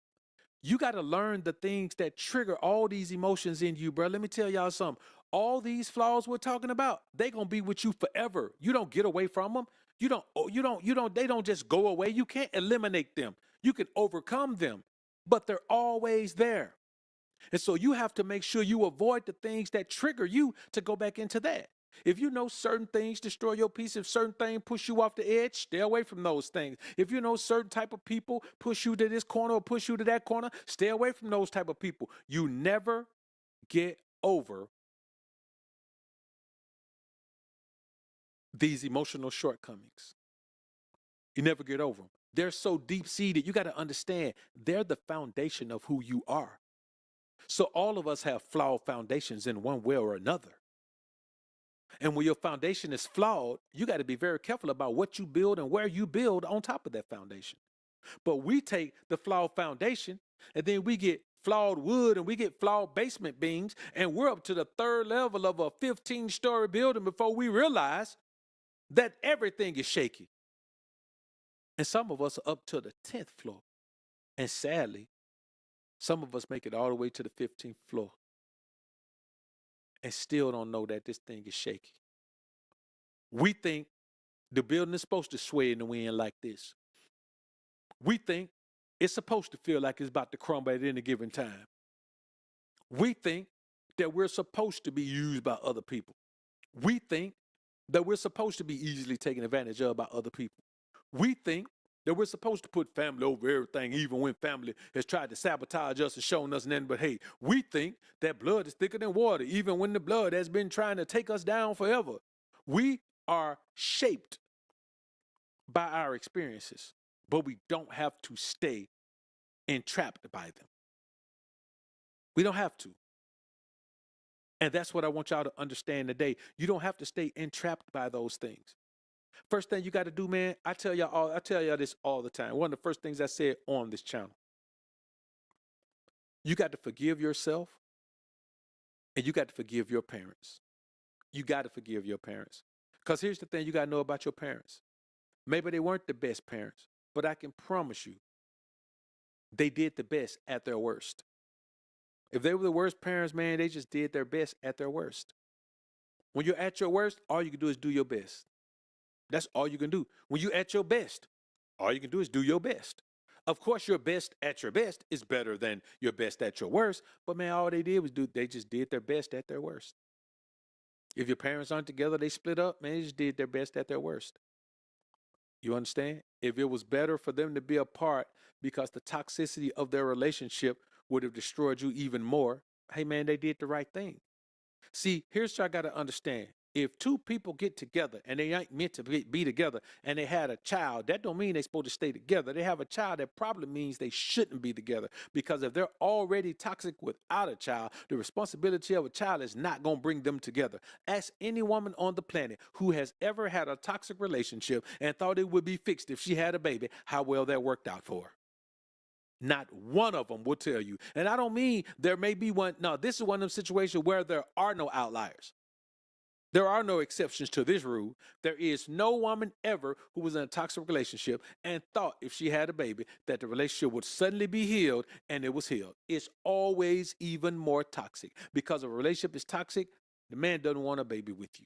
You got to learn the things that trigger all these emotions in you, bro. Let me tell y'all something. All these flaws we're talking about, they're going to be with you forever. You don't get away from them. They don't just go away. You can't eliminate them. You can overcome them, but they're always there. And so you have to make sure you avoid the things that trigger you to go back into that. If you know certain things destroy your peace, if certain things push you off the edge, stay away from those things. If you know certain type of people push you to this corner or push you to that corner, stay away from those type of people. You never get over these emotional shortcomings. You never get over them. They're so deep seated. You got to understand they're the foundation of who you are. So all of us have flawed foundations in one way or another. And when your foundation is flawed, you got to be very careful about what you build and where you build on top of that foundation. But we take the flawed foundation and then we get flawed wood and we get flawed basement beams and we're up to the third level of a 15-story building before we realize that everything is shaky. And some of us are up to the 10th floor. And sadly, some of us make it all the way to the 15th floor and still don't know that this thing is shaky. We think the building is supposed to sway in the wind like this. We think it's supposed to feel like it's about to crumble at any given time. We think that we're supposed to be used by other people. We think that we're supposed to be easily taken advantage of by other people. We think that we're supposed to put family over everything, even when family has tried to sabotage us and shown us nothing but hate. We think that blood is thicker than water, even when the blood has been trying to take us down forever. We are shaped by our experiences, but we don't have to stay entrapped by them. We don't have to. And that's what I want y'all to understand today. You don't have to stay entrapped by those things. First thing you got to do, man, I tell y'all this all the time. One of the first things I said on this channel. You got to forgive yourself and you got to forgive your parents. You got to forgive your parents. Because here's the thing you got to know about your parents. Maybe they weren't the best parents, but I can promise you they did the best at their worst. If they were the worst parents, man, they just did their best at their worst. When you're at your worst, all you can do is do your best. That's all you can do. When you're at your best, all you can do is do your best. Of course, your best at your best is better than your best at your worst. But man, all they did was they just did their best at their worst. If your parents aren't together, they split up, man, they just did their best at their worst. You understand? If it was better for them to be apart because the toxicity of their relationship would have destroyed you even more, hey man, they did the right thing. See, here's what I got to understand. If two people get together and they ain't meant to be together and they had a child, that don't mean they're supposed to stay together. They have a child, that probably means they shouldn't be together. Because if they're already toxic without a child, the responsibility of a child is not going to bring them together. Ask any woman on the planet who has ever had a toxic relationship and thought it would be fixed if she had a baby, how well that worked out for her. Not one of them will tell you. And I don't mean there may be one. No, this is one of them situations where there are no outliers. There are no exceptions to this rule. There is no woman ever who was in a toxic relationship and thought if she had a baby that the relationship would suddenly be healed, and it was healed. It's always even more toxic because if a relationship is toxic, the man doesn't want a baby with you.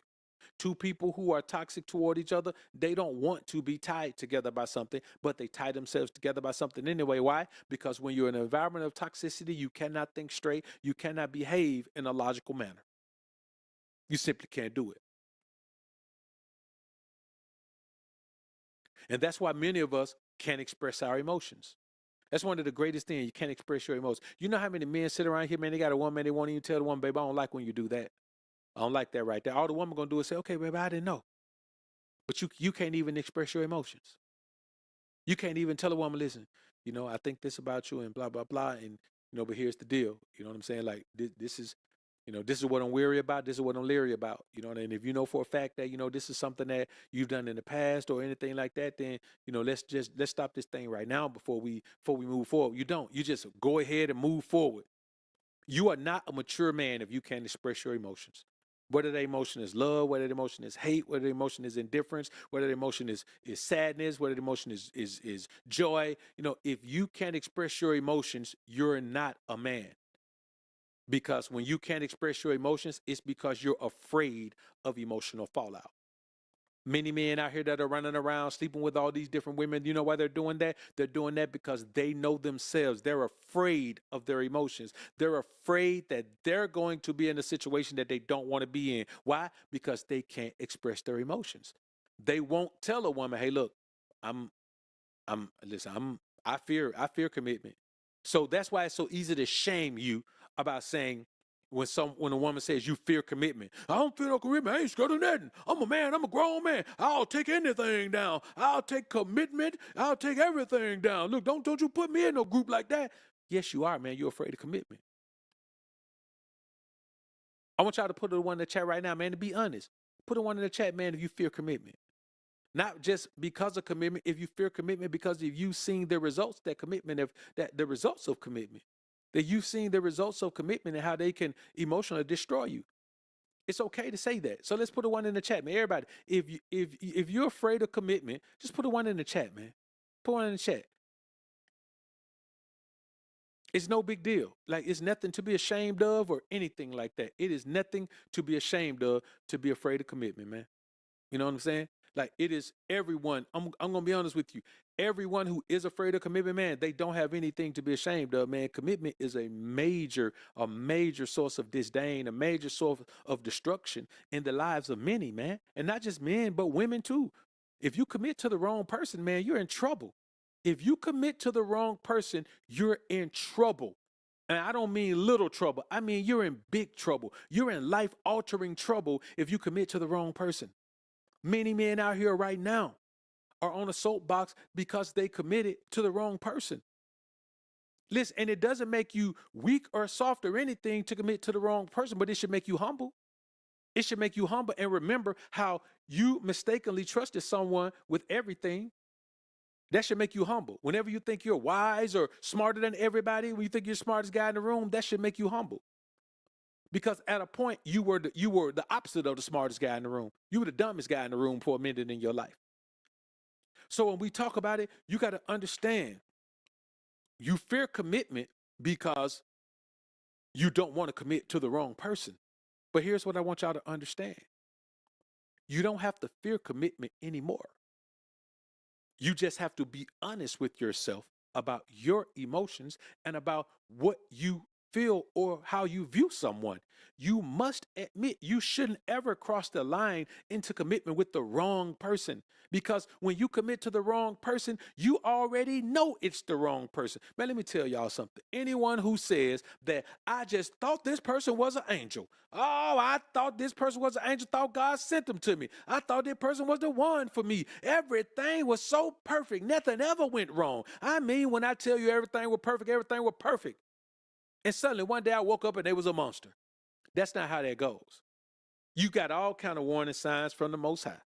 Two people who are toxic toward each other, they don't want to be tied together by something, but they tie themselves together by something anyway. Why? Because when you're in an environment of toxicity, you cannot think straight. You cannot behave in a logical manner. You simply can't do it. And that's why many of us can't express our emotions. That's one of the greatest things. You can't express your emotions. You know how many men sit around here, man, they got a woman, they won't even tell the woman, baby, I don't like when you do that. I don't like that right there. All the woman gonna do is say, okay, baby, I didn't know. But you can't even express your emotions. You can't even tell a woman, listen, I think this about you and blah, blah, blah. And, but here's the deal. You know what I'm saying? Like this is, this is what I'm weary about. This is what I'm leery about. And if you know for a fact that, this is something that you've done in the past or anything like that, then, let's stop this thing right now before we move forward. You don't. You just go ahead and move forward. You are not a mature man if you can't express your emotions. Whether the emotion is love, whether the emotion is hate, whether the emotion is indifference, whether the emotion is sadness, whether the emotion is joy. If you can't express your emotions, you're not a man. Because when you can't express your emotions, it's because you're afraid of emotional fallout. Many men out here that are running around sleeping with all these different women, you know why they're doing that? They're doing that because they know themselves. They're afraid of their emotions. They're afraid that they're going to be in a situation that they don't want to be in. Why? Because they can't express their emotions. They won't tell a woman, "Hey, look, I'm listen, I fear commitment." So that's why it's so easy to shame you about saying when a woman says you fear commitment. "I don't fear no commitment. I ain't scared of nothing. I'm a man. I'm a grown man. I'll take anything down. I'll take commitment. I'll take everything down. Look, don't you put me in no group like that." Yes, you are, man. You're afraid of commitment. I want y'all to put the one in the chat right now, man, to be honest. Put the one in the chat, man, if you fear commitment. Not just because of commitment, if you fear commitment, because if you've seen the results that the results of commitment, that you've seen the results of commitment and how they can emotionally destroy you. It's okay to say that. So let's put a one in the chat, man. Everybody, if you're afraid of commitment, just put a one in the chat, man. Put one in the chat. It's no big deal. Like, it's nothing to be ashamed of or anything like that. It is nothing to be ashamed of to be afraid of commitment, man. You know what I'm saying? Like, it is everyone. I'm gonna be honest with you. Everyone who is afraid of commitment, man, they don't have anything to be ashamed of, man. Commitment is a major source of disdain, a major source of destruction in the lives of many, man. And not just men, but women too. If you commit to the wrong person, man, you're in trouble. If you commit to the wrong person, you're in trouble. And I don't mean little trouble. I mean, you're in big trouble. You're in life altering trouble if you commit to the wrong person. Many men out here right now are on a soapbox because they committed to the wrong person. Listen, and it doesn't make you weak or soft or anything to commit to the wrong person, but it should make you humble. It should make you humble and remember how you mistakenly trusted someone with everything. That should make you humble. Whenever you think you're wise or smarter than everybody, when you think you're the smartest guy in the room, that should make you humble. Because at a point you were the opposite of the smartest guy in the room. You were the dumbest guy in the room for a minute in your life. So when we talk about it, you got to understand you fear commitment because you don't want to commit to the wrong person. But here's what I want y'all to understand. You don't have to fear commitment anymore. You just have to be honest with yourself about your emotions and about what you feel or how you view someone. You must admit you shouldn't ever cross the line into commitment with the wrong person, because when you commit to the wrong person, you already know it's the wrong person. Man, let me tell y'all something. Anyone who says that I just thought this person was an angel. Oh, I thought this person was an angel, thought God sent them to me. I thought this person was the one for me. Everything was so perfect. Nothing ever went wrong. I mean, when I tell you everything was perfect, everything was perfect. And suddenly one day I woke up and they was a monster. That's not how that goes. You got all kind of warning signs from the Most High.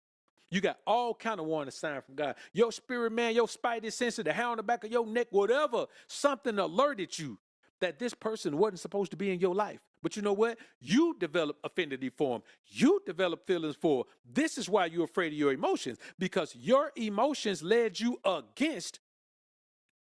You got all kind of warning signs from God. Your spirit, man, your spidey sense, the hair on the back of your neck, whatever, something alerted you that this person wasn't supposed to be in your life. But you know what? You develop affinity for him. You develop feelings for him. This is why you're afraid of your emotions, because your emotions led you against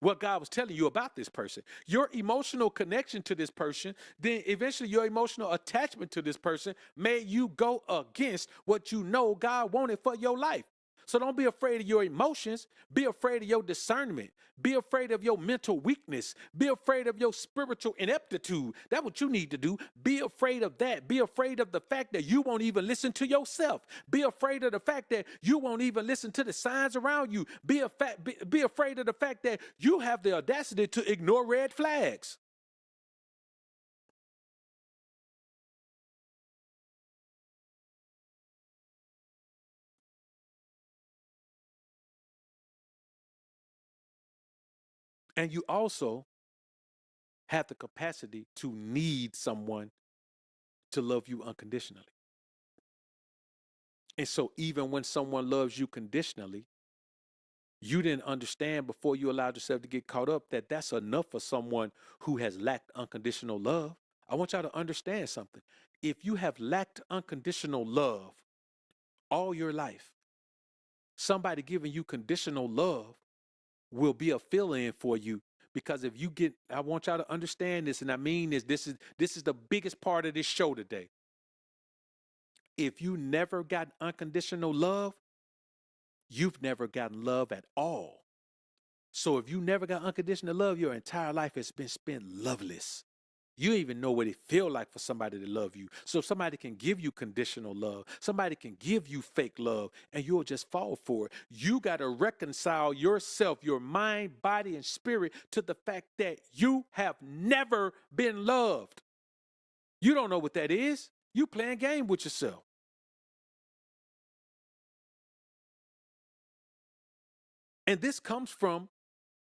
what God was telling you about this person. Your emotional connection to this person, then eventually your emotional attachment to this person made you go against what you know God wanted for your life. So don't be afraid of your emotions. Be afraid of your discernment. Be afraid of your mental weakness. Be afraid of your spiritual ineptitude. That's what you need to do. Be afraid of that. Be afraid of the fact that you won't even listen to yourself. Be afraid of the fact that you won't even listen to the signs around you. Be afraid of the fact that you have the audacity to ignore red flags. And you also have the capacity to need someone to love you unconditionally. And so even when someone loves you conditionally, you didn't understand before you allowed yourself to get caught up that that's enough for someone who has lacked unconditional love. I want y'all to understand something. If you have lacked unconditional love all your life, somebody giving you conditional love will be a fill-in for you. Because if you get, I want y'all to understand this, and I mean this is the biggest part of this show today. If you never got unconditional love, you've never gotten love at all. So if you never got unconditional love, your entire life has been spent loveless. You don't even know what it feel like for somebody to love you. So if somebody can give you conditional love, somebody can give you fake love, and you'll just fall for it. You got to reconcile yourself, your mind, body, and spirit to the fact that you have never been loved. You don't know what that is. You playing game with yourself. And this comes from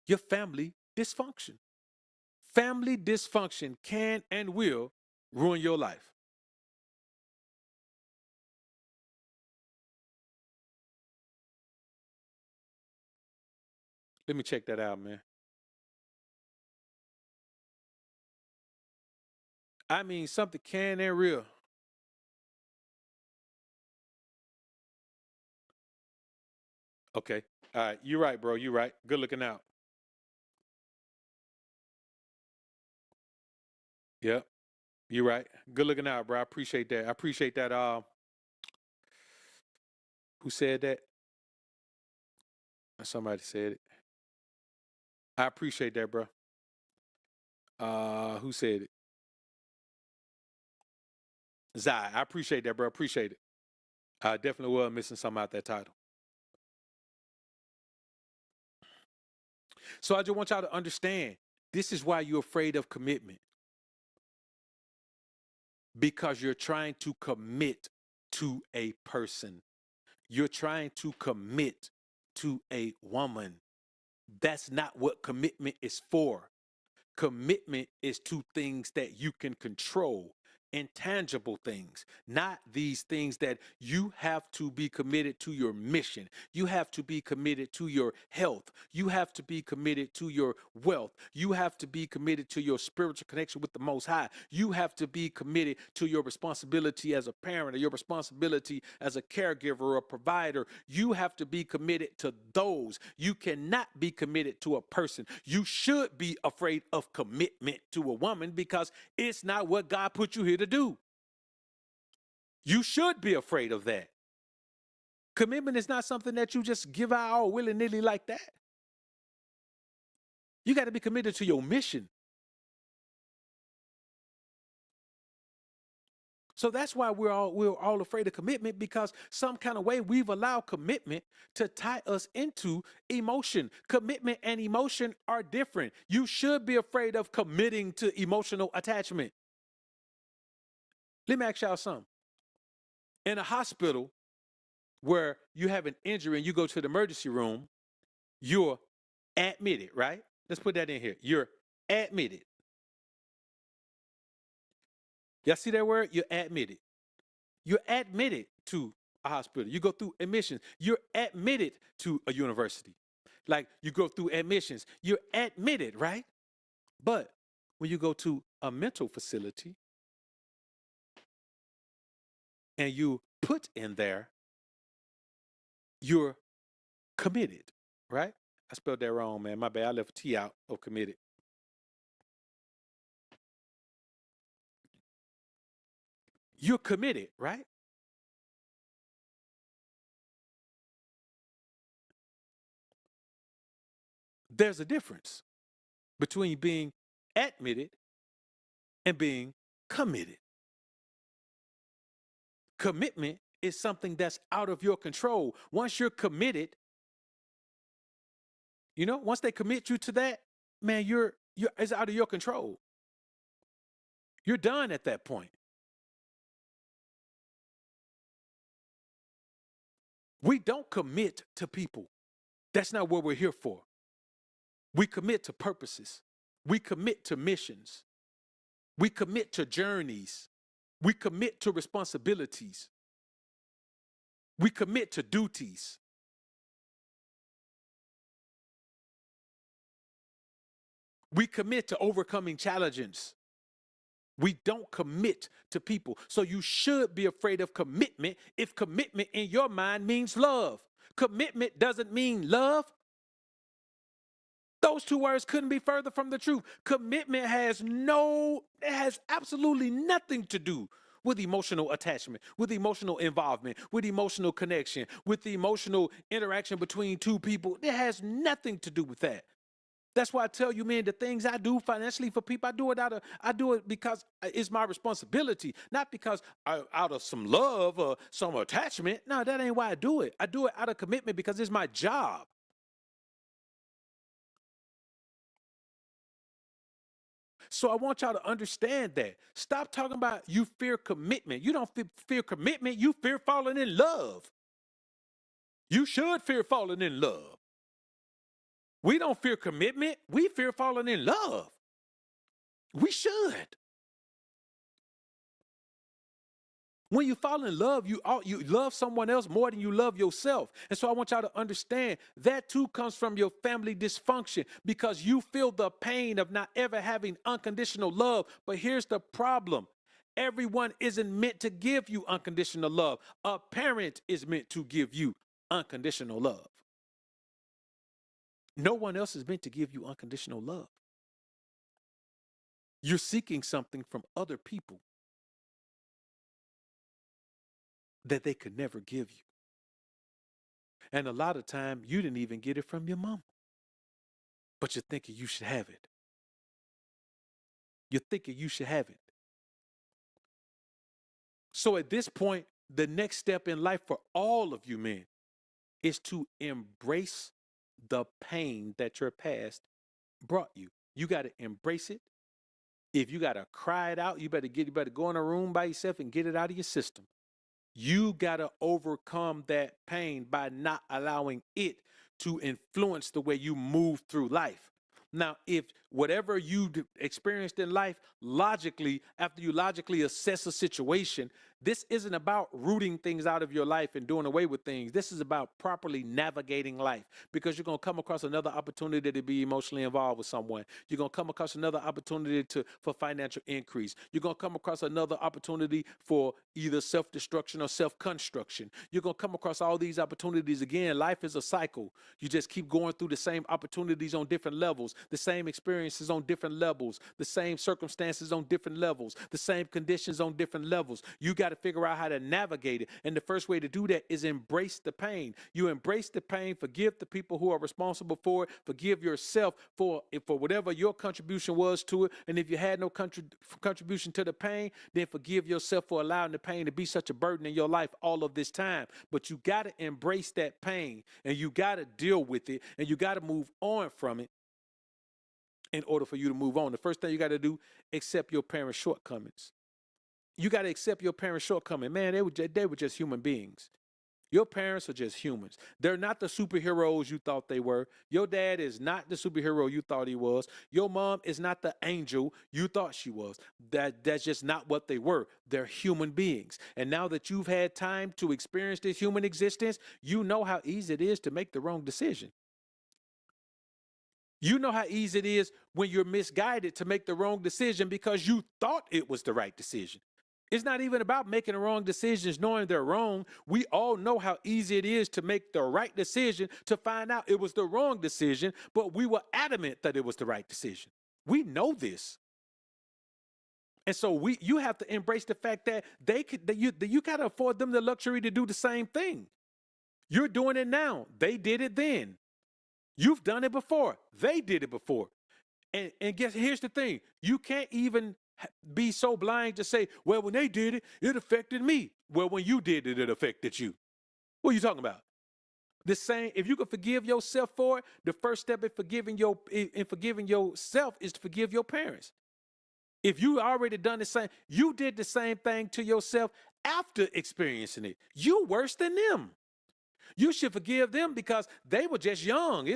your family dysfunction. Family dysfunction can and will ruin your life. Let me check that out, man. I mean, something can and real. Okay. All right. You're right, bro. You're right. Good looking out. Yep. You're right. Good looking out, bro. I appreciate that. I appreciate that. Who said that? Somebody said it. I appreciate that, bro. Who said it? Zai. I appreciate that, bro. Appreciate it. I definitely was missing something out that title. So I just want y'all to understand this is why you're afraid of commitment, because you're trying to commit to a person. You're trying to commit to a woman. That's not what commitment is for. Commitment is to things that you can control, intangible things, not these things that you have to be committed to your mission. You have to be committed to your health. You have to be committed to your wealth. You have to be committed to your spiritual connection with the Most High. You have to be committed to your responsibility as a parent or your responsibility as a caregiver or a provider. You have to be committed to those. You cannot be committed to a person. You should be afraid of commitment to a woman because it's not what God put you here to do. You should be afraid of that. Commitment is not something that you just give out all willy-nilly like that. You got to be committed to your mission. So that's why we're all afraid of commitment, because some kind of way we've allowed commitment to tie us into emotion. Commitment and emotion are different. You should be afraid of committing to emotional attachment. Let me ask y'all something. In a hospital where you have an injury and you go to the emergency room, you're admitted, right? Let's put that in here. You're admitted. Y'all see that word? You're admitted. You're admitted to a hospital. You go through admissions. You're admitted to a university. Like you go through admissions. You're admitted, right? But when you go to a mental facility and you put in there, you're committed, right? I spelled that wrong, man. My bad. I left a T out of committed. You're committed, right? There's a difference between being admitted and being committed. Commitment is something that's out of your control. Once you're committed, once they commit you to that, man, you're it's out of your control. You're done at that point. We don't commit to people. That's not what we're here for. We commit to purposes. We commit to missions. We commit to journeys. We commit to responsibilities. We commit to duties. We commit to overcoming challenges. We don't commit to people. So you should be afraid of commitment if commitment in your mind means love. Commitment doesn't mean love. Those two words couldn't be further from the truth. Commitment has absolutely nothing to do with emotional attachment, with emotional involvement, with emotional connection, with the emotional interaction between two people. It has nothing to do with that. That's why I tell you, man, the things I do financially for people, I do it because it's my responsibility, not because out of some love or some attachment. No, that ain't why I do it. I do it out of commitment because it's my job. So I want y'all to understand that. Stop talking about you fear commitment. You don't fear commitment. You fear falling in love. You should fear falling in love. We don't fear commitment. We fear falling in love. We should. When you fall in love, you love someone else more than you love yourself. And so I want y'all to understand that too comes from your family dysfunction because you feel the pain of not ever having unconditional love. But here's the problem. Everyone isn't meant to give you unconditional love. A parent is meant to give you unconditional love. No one else is meant to give you unconditional love. You're seeking something from other people that they could never give you. And a lot of time you didn't even get it from your mom, but you're thinking you should have it. You're thinking you should have it. So at this point, the next step in life for all of you men is to embrace the pain that your past brought you. You got to embrace it. If you got to cry it out, you better go in a room by yourself and get it out of your system. You got to overcome that pain by not allowing it to influence the way you move through life. Now, if whatever you experienced in life, logically, after you logically assess a situation, this isn't about rooting things out of your life and doing away with things. This is about properly navigating life because you're going to come across another opportunity to be emotionally involved with someone. You're going to come across another opportunity for financial increase. You're going to come across another opportunity for either self-destruction or self-construction. You're going to come across all these opportunities again. Life is a cycle. You just keep going through the same opportunities on different levels, the same experiences on different levels, the same circumstances on different levels, the same conditions on different levels. You got to figure out how to navigate it. And the first way to do that is embrace the pain. You embrace the pain, forgive the people who are responsible for it, forgive yourself for whatever your contribution was to it. And if you had no contribution to the pain, then forgive yourself for allowing the pain to be such a burden in your life all of this time. But you got to embrace that pain and you got to deal with it and you got to move on from it in order for you to move on. The first thing you got to do, accept your parents' shortcomings. You got to accept your parents' shortcomings. Man, they were just human beings. Your parents are just humans. They're not the superheroes you thought they were. Your dad is not the superhero you thought he was. Your mom is not the angel you thought she was. That's just not what they were. They're human beings. And now that you've had time to experience this human existence, you know how easy it is to make the wrong decision. You know how easy it is when you're misguided to make the wrong decision because you thought it was the right decision. It's not even about making the wrong decisions, knowing they're wrong. We all know how easy it is to make the right decision to find out it was the wrong decision, but we were adamant that it was the right decision. We know this. And so you have to embrace the fact that you got to afford them the luxury to do the same thing. You're doing it now. They did it then. You've done it before. They did it before. And guess here's the thing. You can't even be so blind to say, well, when they did it, it affected me. Well, when you did it, it affected you. What are you talking about? The same, if you can forgive yourself for it, the first step in forgiving yourself is to forgive your parents. If you already done the same, you did the same thing to yourself after experiencing it. You worse than them. You should forgive them because they were just young.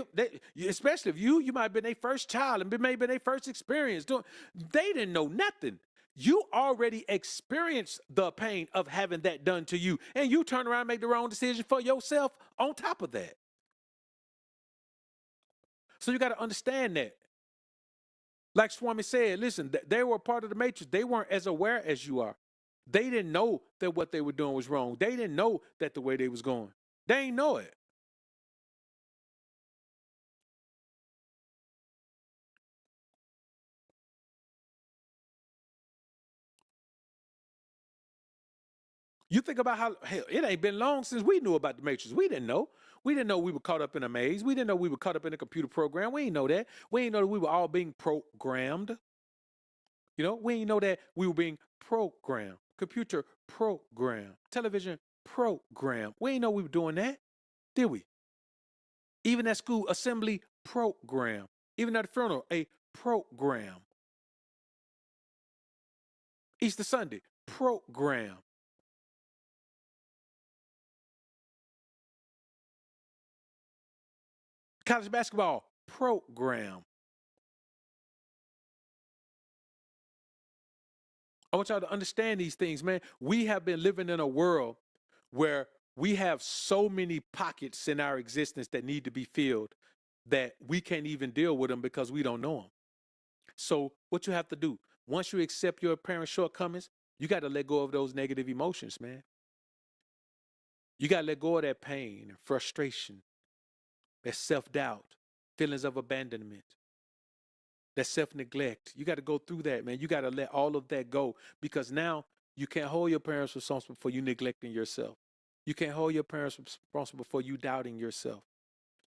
Especially if you might have been their first child and maybe their first experience. They didn't know nothing. You already experienced the pain of having that done to you. And you turn around and make the wrong decision for yourself on top of that. So you got to understand that. Like Swami said, listen, they were part of the matrix. They weren't as aware as you are. They didn't know that what they were doing was wrong. They didn't know that the way they was going. They ain't know it. You think about how, hell, it ain't been long since we knew about the Matrix. We didn't know. We didn't know we were caught up in a maze. We didn't know we were caught up in a computer program. We didn't know that. We didn't know that we were all being programmed. You know, we didn't know that we were being programmed. Computer program. Television program. We didn't know we were doing that, did we? Even at school, assembly program. Even at the funeral, a program. Easter Sunday, program. College basketball, program. I want y'all to understand these things, man. We have been living in a world where we have so many pockets in our existence that need to be filled that we can't even deal with them because we don't know them. So, what you have to do, once you accept your parents' shortcomings, you got to let go of those negative emotions, man. You got to let go of that pain and frustration, that self doubt, feelings of abandonment, that self neglect. You got to go through that, man. You got to let all of that go because now you can't hold your parents responsible for you neglecting yourself. You can't hold your parents responsible for you doubting yourself.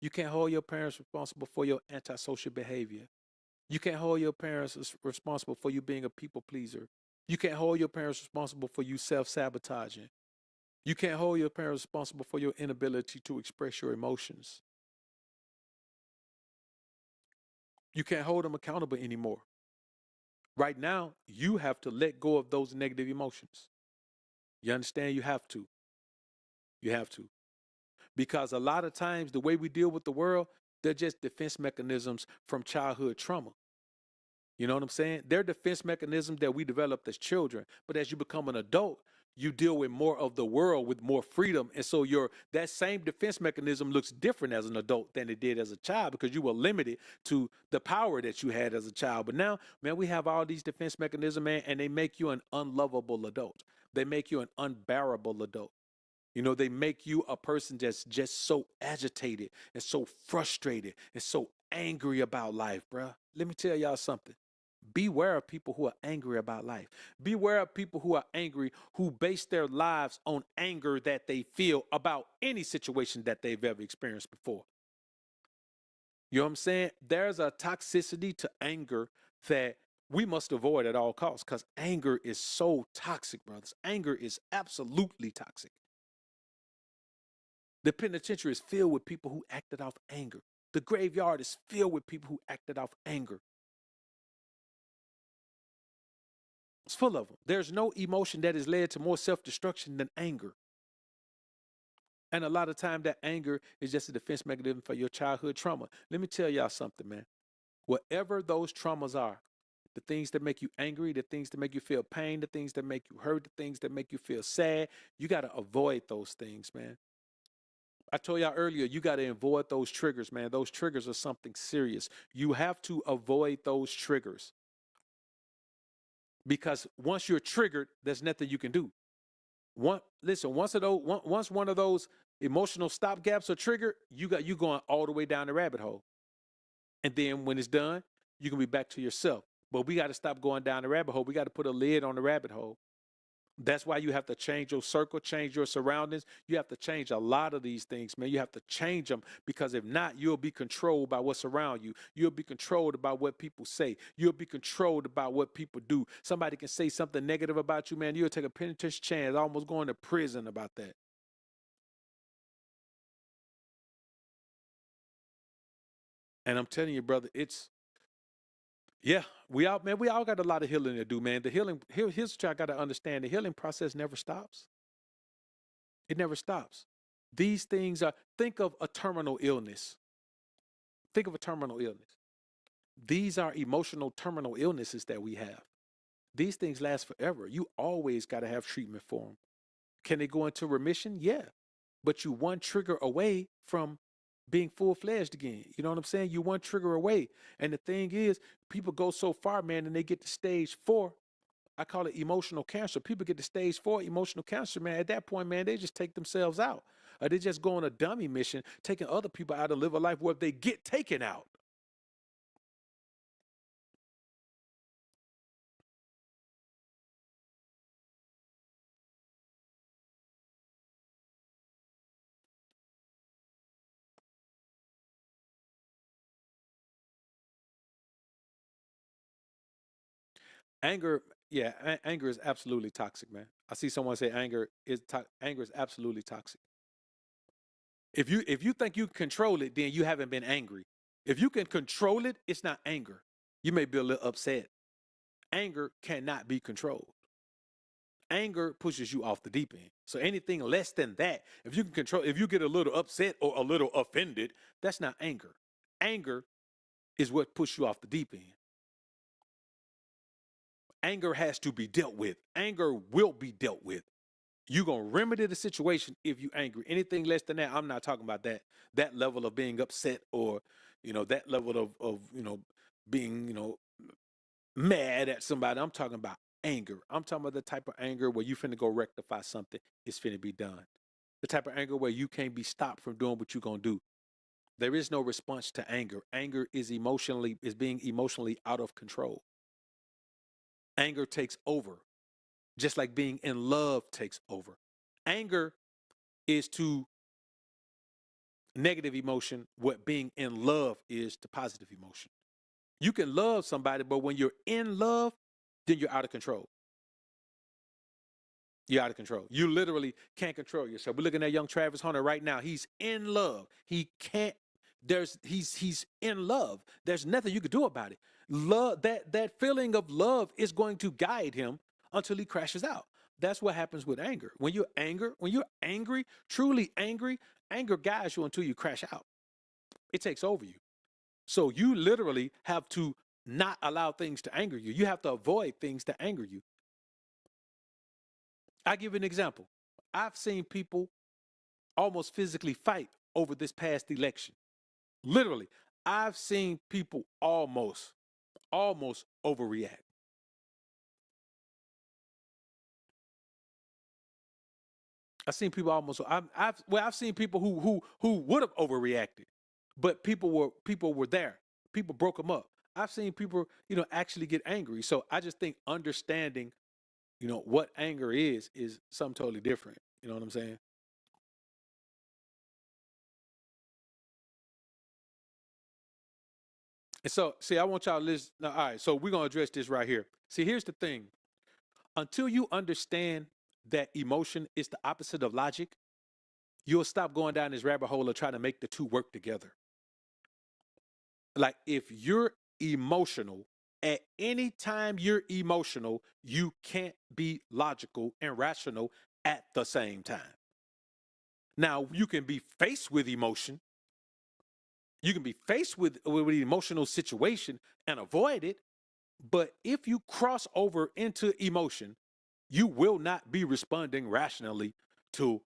You can't hold your parents responsible for your antisocial behavior. You can't hold your parents responsible for you being a people pleaser. You can't hold your parents responsible for you self sabotaging. You can't hold your parents responsible for your inability to express your emotions. You can't hold them accountable anymore. Right now, you have to let go of those negative emotions. You understand? You have to. You have to. Because a lot of times, the way we deal with the world, they're just defense mechanisms from childhood trauma. You know what I'm saying? They're defense mechanisms that we developed as children. But as you become an adult, you deal with more of the world with more freedom. And so your that same defense mechanism looks different as an adult than it did as a child because you were limited to the power that you had as a child. But now, man, we have all these defense mechanisms, man, and they make you an unlovable adult. They make you an unbearable adult. You know, they make you a person that's just so agitated and so frustrated and so angry about life, bruh. Let me tell y'all something. Beware of people who are angry about life. Beware of people who are angry, who base their lives on anger that they feel about any situation that they've ever experienced before. You know what I'm saying? There's a toxicity to anger that we must avoid at all costs because anger is so toxic, brothers. Anger is absolutely toxic. The penitentiary is filled with people who acted off anger. The graveyard is filled with people who acted off anger. It's full of them. There's no emotion that has led to more self-destruction than anger. And a lot of time that anger is just a defense mechanism for your childhood trauma. Let me tell y'all something, man. Whatever those traumas are, the things that make you angry, the things that make you feel pain, the things that make you hurt, the things that make you feel sad, you got to avoid those things, man. I told y'all earlier, you got to avoid those triggers, man. Those triggers are something serious. You have to avoid those triggers because once you're triggered, there's nothing you can do. Once one of those emotional stop gaps are triggered, you going all the way down the rabbit hole. And then when it's done, you can be back to yourself. But we got to stop going down the rabbit hole. We got to put a lid on the rabbit hole. That's why you have to change your circle, change your surroundings. You have to change a lot of these things, man. You have to change them because if not, you'll be controlled by what's around you. You'll be controlled about what people say. You'll be controlled about what people do. Somebody can say something negative about you, man. You'll take a penitentiary chance, almost going to prison about that. And I'm telling you, brother, yeah, we all got a lot of healing to do, man. Here's what I got to understand: the healing process never stops. It never stops. These things are. Think of a terminal illness. Think of a terminal illness. These are emotional terminal illnesses that we have. These things last forever. You always got to have treatment for them. Can they go into remission? Yeah, but you one trigger away from being full fledged again. You know what I'm saying? You one trigger away. And the thing is, people go so far, man, and they get to stage 4. I call it emotional cancer. People get to stage 4 emotional cancer, man. At that point, man, they just take themselves out. Or they just go on a dummy mission, taking other people out to live a life where they get taken out. Anger, yeah, anger is absolutely toxic, man. I see someone say anger is absolutely toxic. If you think you can control it, then you haven't been angry. If you can control it, it's not anger. You may be a little upset. Anger cannot be controlled. Anger pushes you off the deep end. So anything less than that, if you can control, if you get a little upset or a little offended, that's not anger. Anger is what pushes you off the deep end. Anger has to be dealt with. Anger will be dealt with. You're gonna remedy the situation if you angry. Anything less than that, I'm not talking about that level of being upset or that level of being mad at somebody. I'm talking about anger. I'm talking about the type of anger where you finna go rectify something. It's finna be done. The type of anger where you can't be stopped from doing what you're gonna do. There is no response to anger. Anger is being emotionally out of control. Anger takes over, just like being in love takes over. Anger is to negative emotion what being in love is to positive emotion. You can love somebody, but when you're in love, then you're out of control. You're out of control. You literally can't control yourself. We're looking at young Travis Hunter right now. He's in love. He can't. He's in love. There's nothing you could do about it. Love, that feeling of love is going to guide him until he crashes out. That's what happens with anger. When you're angry, truly angry, anger guides you until you crash out. It takes over you. So you literally have to not allow things to anger you. You have to avoid things to anger you. I give you an example. I've seen people almost physically fight over this past election. Literally, I've seen people almost overreact. I've seen people almost. I've seen people who would have overreacted, but people were there. People broke them up. I've seen people actually get angry. So I just think understanding what anger is something totally different. You know what I'm saying? And so, see, I want y'all to listen. Now, all right, so we're gonna address this right here. See, here's the thing: until you understand that emotion is the opposite of logic, you'll stop going down this rabbit hole of trying to make the two work together. Like, if you're emotional, at any time you're emotional, you can't be logical and rational at the same time. Now, you can be faced with emotion. You can be faced with an emotional situation and avoid it. But if you cross over into emotion, you will not be responding rationally to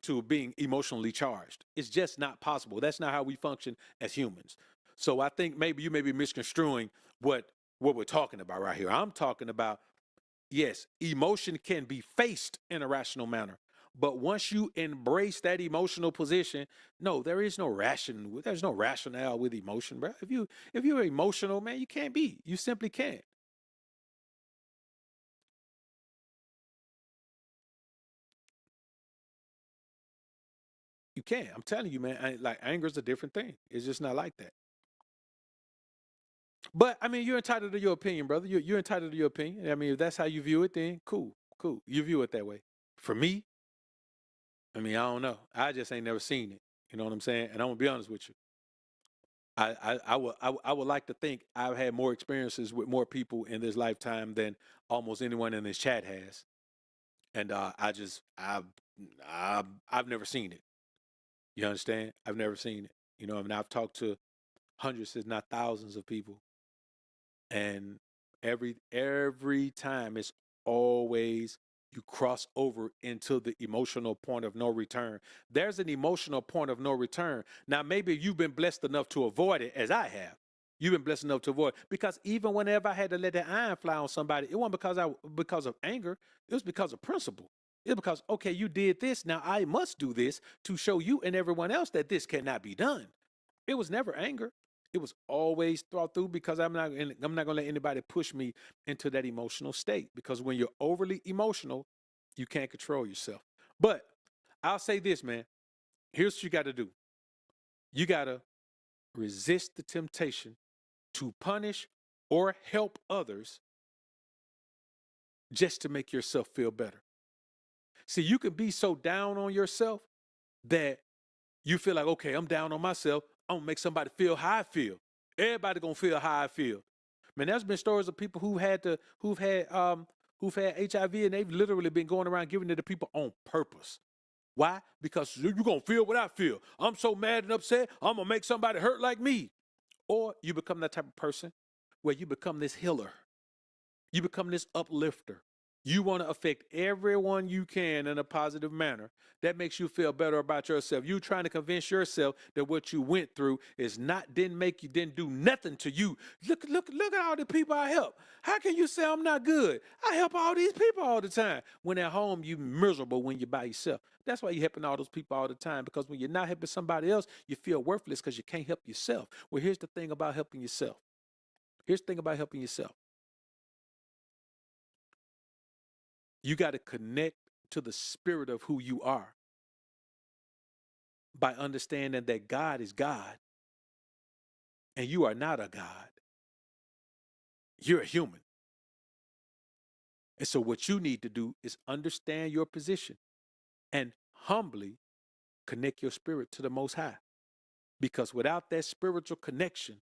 to being emotionally charged. It's just not possible. That's not how we function as humans. So I think maybe you may be misconstruing what we're talking about right here. I'm talking about, yes, emotion can be faced in a rational manner. But once you embrace that emotional position, no, there's no rationale with emotion, bro. If you're emotional, man, you can't be. You simply can't. You can't. I'm telling you, man. Like, anger's a different thing. It's just not like that. But I mean, you're entitled to your opinion, brother. You're entitled to your opinion. I mean, if that's how you view it, then cool, cool. You view it that way. For me, I mean, I don't know. I just ain't never seen it. You know what I'm saying? And I'm gonna be honest with you. I would like to think I've had more experiences with more people in this lifetime than almost anyone in this chat has. And I've never seen it. You understand? I've never seen it. I mean, I've talked to hundreds, if not thousands, of people, and every time it's always you cross over into the emotional point of no return. There's an emotional point of no return. Now, maybe you've been blessed enough to avoid it, as I have. You've been blessed enough to avoid, because even whenever I had to let that iron fly on somebody, it wasn't because of anger. It was because of principle. It's because, okay, you did this, now I must do this to show you and everyone else that this cannot be done. It was never anger. It was always thought through, because I'm not gonna let anybody push me into that emotional state, because when you're overly emotional, you can't control yourself. But I'll say this, man. Here's what you got to do. You got to resist the temptation to punish or help others just to make yourself feel better. See, you can be so down on yourself that you feel like, okay, I'm down on myself. I'm gonna make somebody feel how I feel. Everybody gonna feel how I feel. Man, there's been stories of people who've had HIV and they've literally been going around giving it to people on purpose. Why? Because you're gonna feel what I feel. I'm so mad and upset, I'm gonna make somebody hurt like me. Or you become that type of person where you become this healer. You become this uplifter. You want to affect everyone you can in a positive manner. That makes you feel better about yourself. You trying to convince yourself that what you went through is not didn't do nothing to you. Look at all the people I help. How can you say I'm not good? I help all these people all the time. When at home you miserable when you're by yourself. That's why you're helping all those people all the time, because when you're not helping somebody else, you feel worthless because you can't help yourself. Well, here's the thing about helping yourself. Here's the thing about helping yourself. You got to connect to the spirit of who you are by understanding that God is God and you are not a God. You're a human. And so what you need to do is understand your position and humbly connect your spirit to the Most High. Because without that spiritual connection,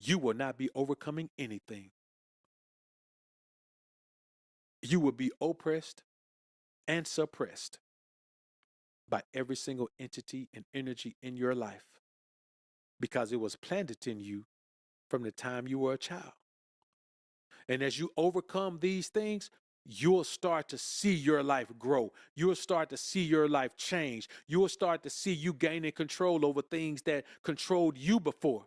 you will not be overcoming anything. You will be oppressed and suppressed by every single entity and energy in your life because it was planted in you from the time you were a child. And as you overcome these things, you'll start to see your life grow. You'll start to see your life change. You'll start to see you gaining control over things that controlled you before.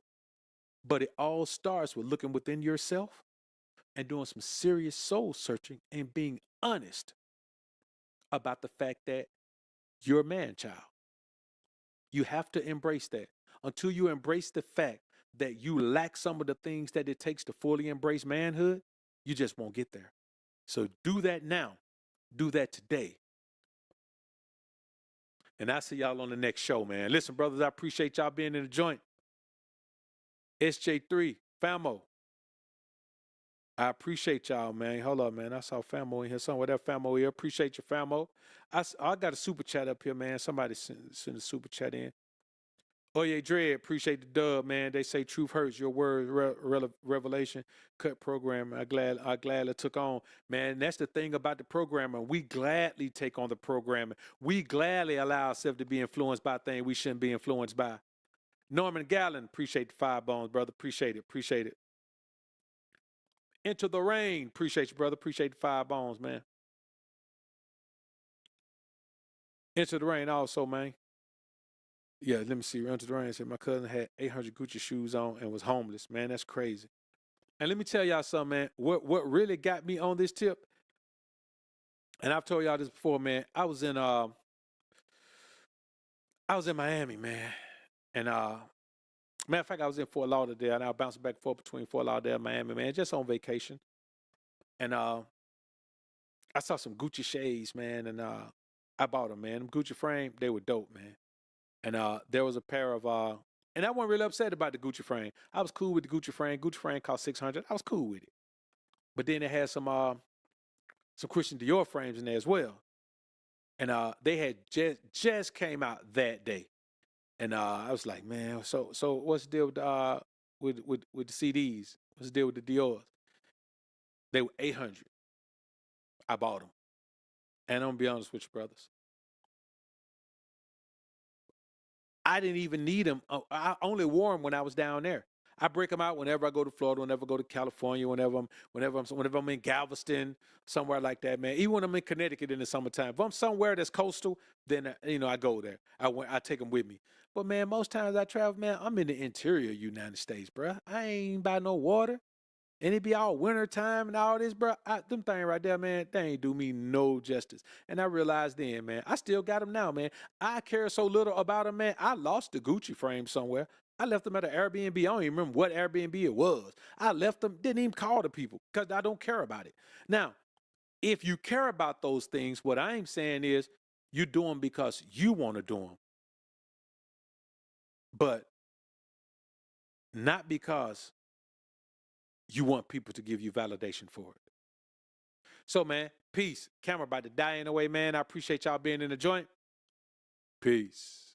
But it all starts with looking within yourself and doing some serious soul searching and being honest about the fact that you're a man child. You have to embrace that. Until you embrace the fact that you lack some of the things that it takes to fully embrace manhood, you just won't get there. So do that now. Do that today. And I'll see y'all on the next show, man. Listen, brothers, I appreciate y'all being in the joint. SJ3, Famo. I appreciate y'all, man. Hold up, man. I saw Famo in here somewhere. That Famo here. Appreciate your Famo. I got a super chat up here, man. Somebody send a super chat in. Oh yeah, Dread, appreciate the dub, man. They say truth hurts. Your word, revelation, cut program. I gladly took on, man. That's the thing about the programming. We gladly take on the programming. We gladly allow ourselves to be influenced by things we shouldn't be influenced by. Norman Gallen, appreciate the 5 bones, brother. Appreciate it. Appreciate it. Into the rain, appreciate you, brother. Appreciate the 5 bones, man. Into the rain, also, man. Yeah, let me see. Into the rain said my cousin had 800 Gucci shoes on and was homeless. Man, that's crazy. And let me tell y'all something, man. What really got me on this tip, and I've told y'all this before, man. I was in Miami, man. And matter of fact, I was in Fort Lauderdale, and I bounced back and forth between Fort Lauderdale and Miami, man, just on vacation. And I saw some Gucci shades, man, and I bought them, man. Them Gucci frame, they were dope, man. And there was a pair of and I wasn't really upset about the Gucci frame. I was cool with the Gucci frame. Gucci frame cost $600. I was cool with it. But then it had some Christian Dior frames in there as well. And they had just came out that day. And I was like, man, so what's the deal with the CDs? What's the deal with the Dior's? They were 800. I bought them. And I'm gonna be honest with you, brothers. I didn't even need them. I only wore them when I was down there. I break them out whenever I go to Florida, whenever I go to California, whenever I'm in Galveston, somewhere like that, man. Even when I'm in Connecticut in the summertime, if I'm somewhere that's coastal, then I go there. I take them with me. But man, most times I travel, man, I'm in the interior United States, bro. I ain't by no water. And it be all winter time and all this, bro. Them thing right there, man, they ain't do me no justice. And I realized then, man, I still got them now, man. I care so little about them, man. I lost the Gucci frame somewhere. I left them at an Airbnb. I don't even remember what Airbnb it was. I left them, didn't even call the people because I don't care about it. Now, if you care about those things, what I'm saying is you do them because you want to do them, but not because you want people to give you validation for it. So, man, peace. Camera about to die in the way, man. I appreciate y'all being in the joint. Peace.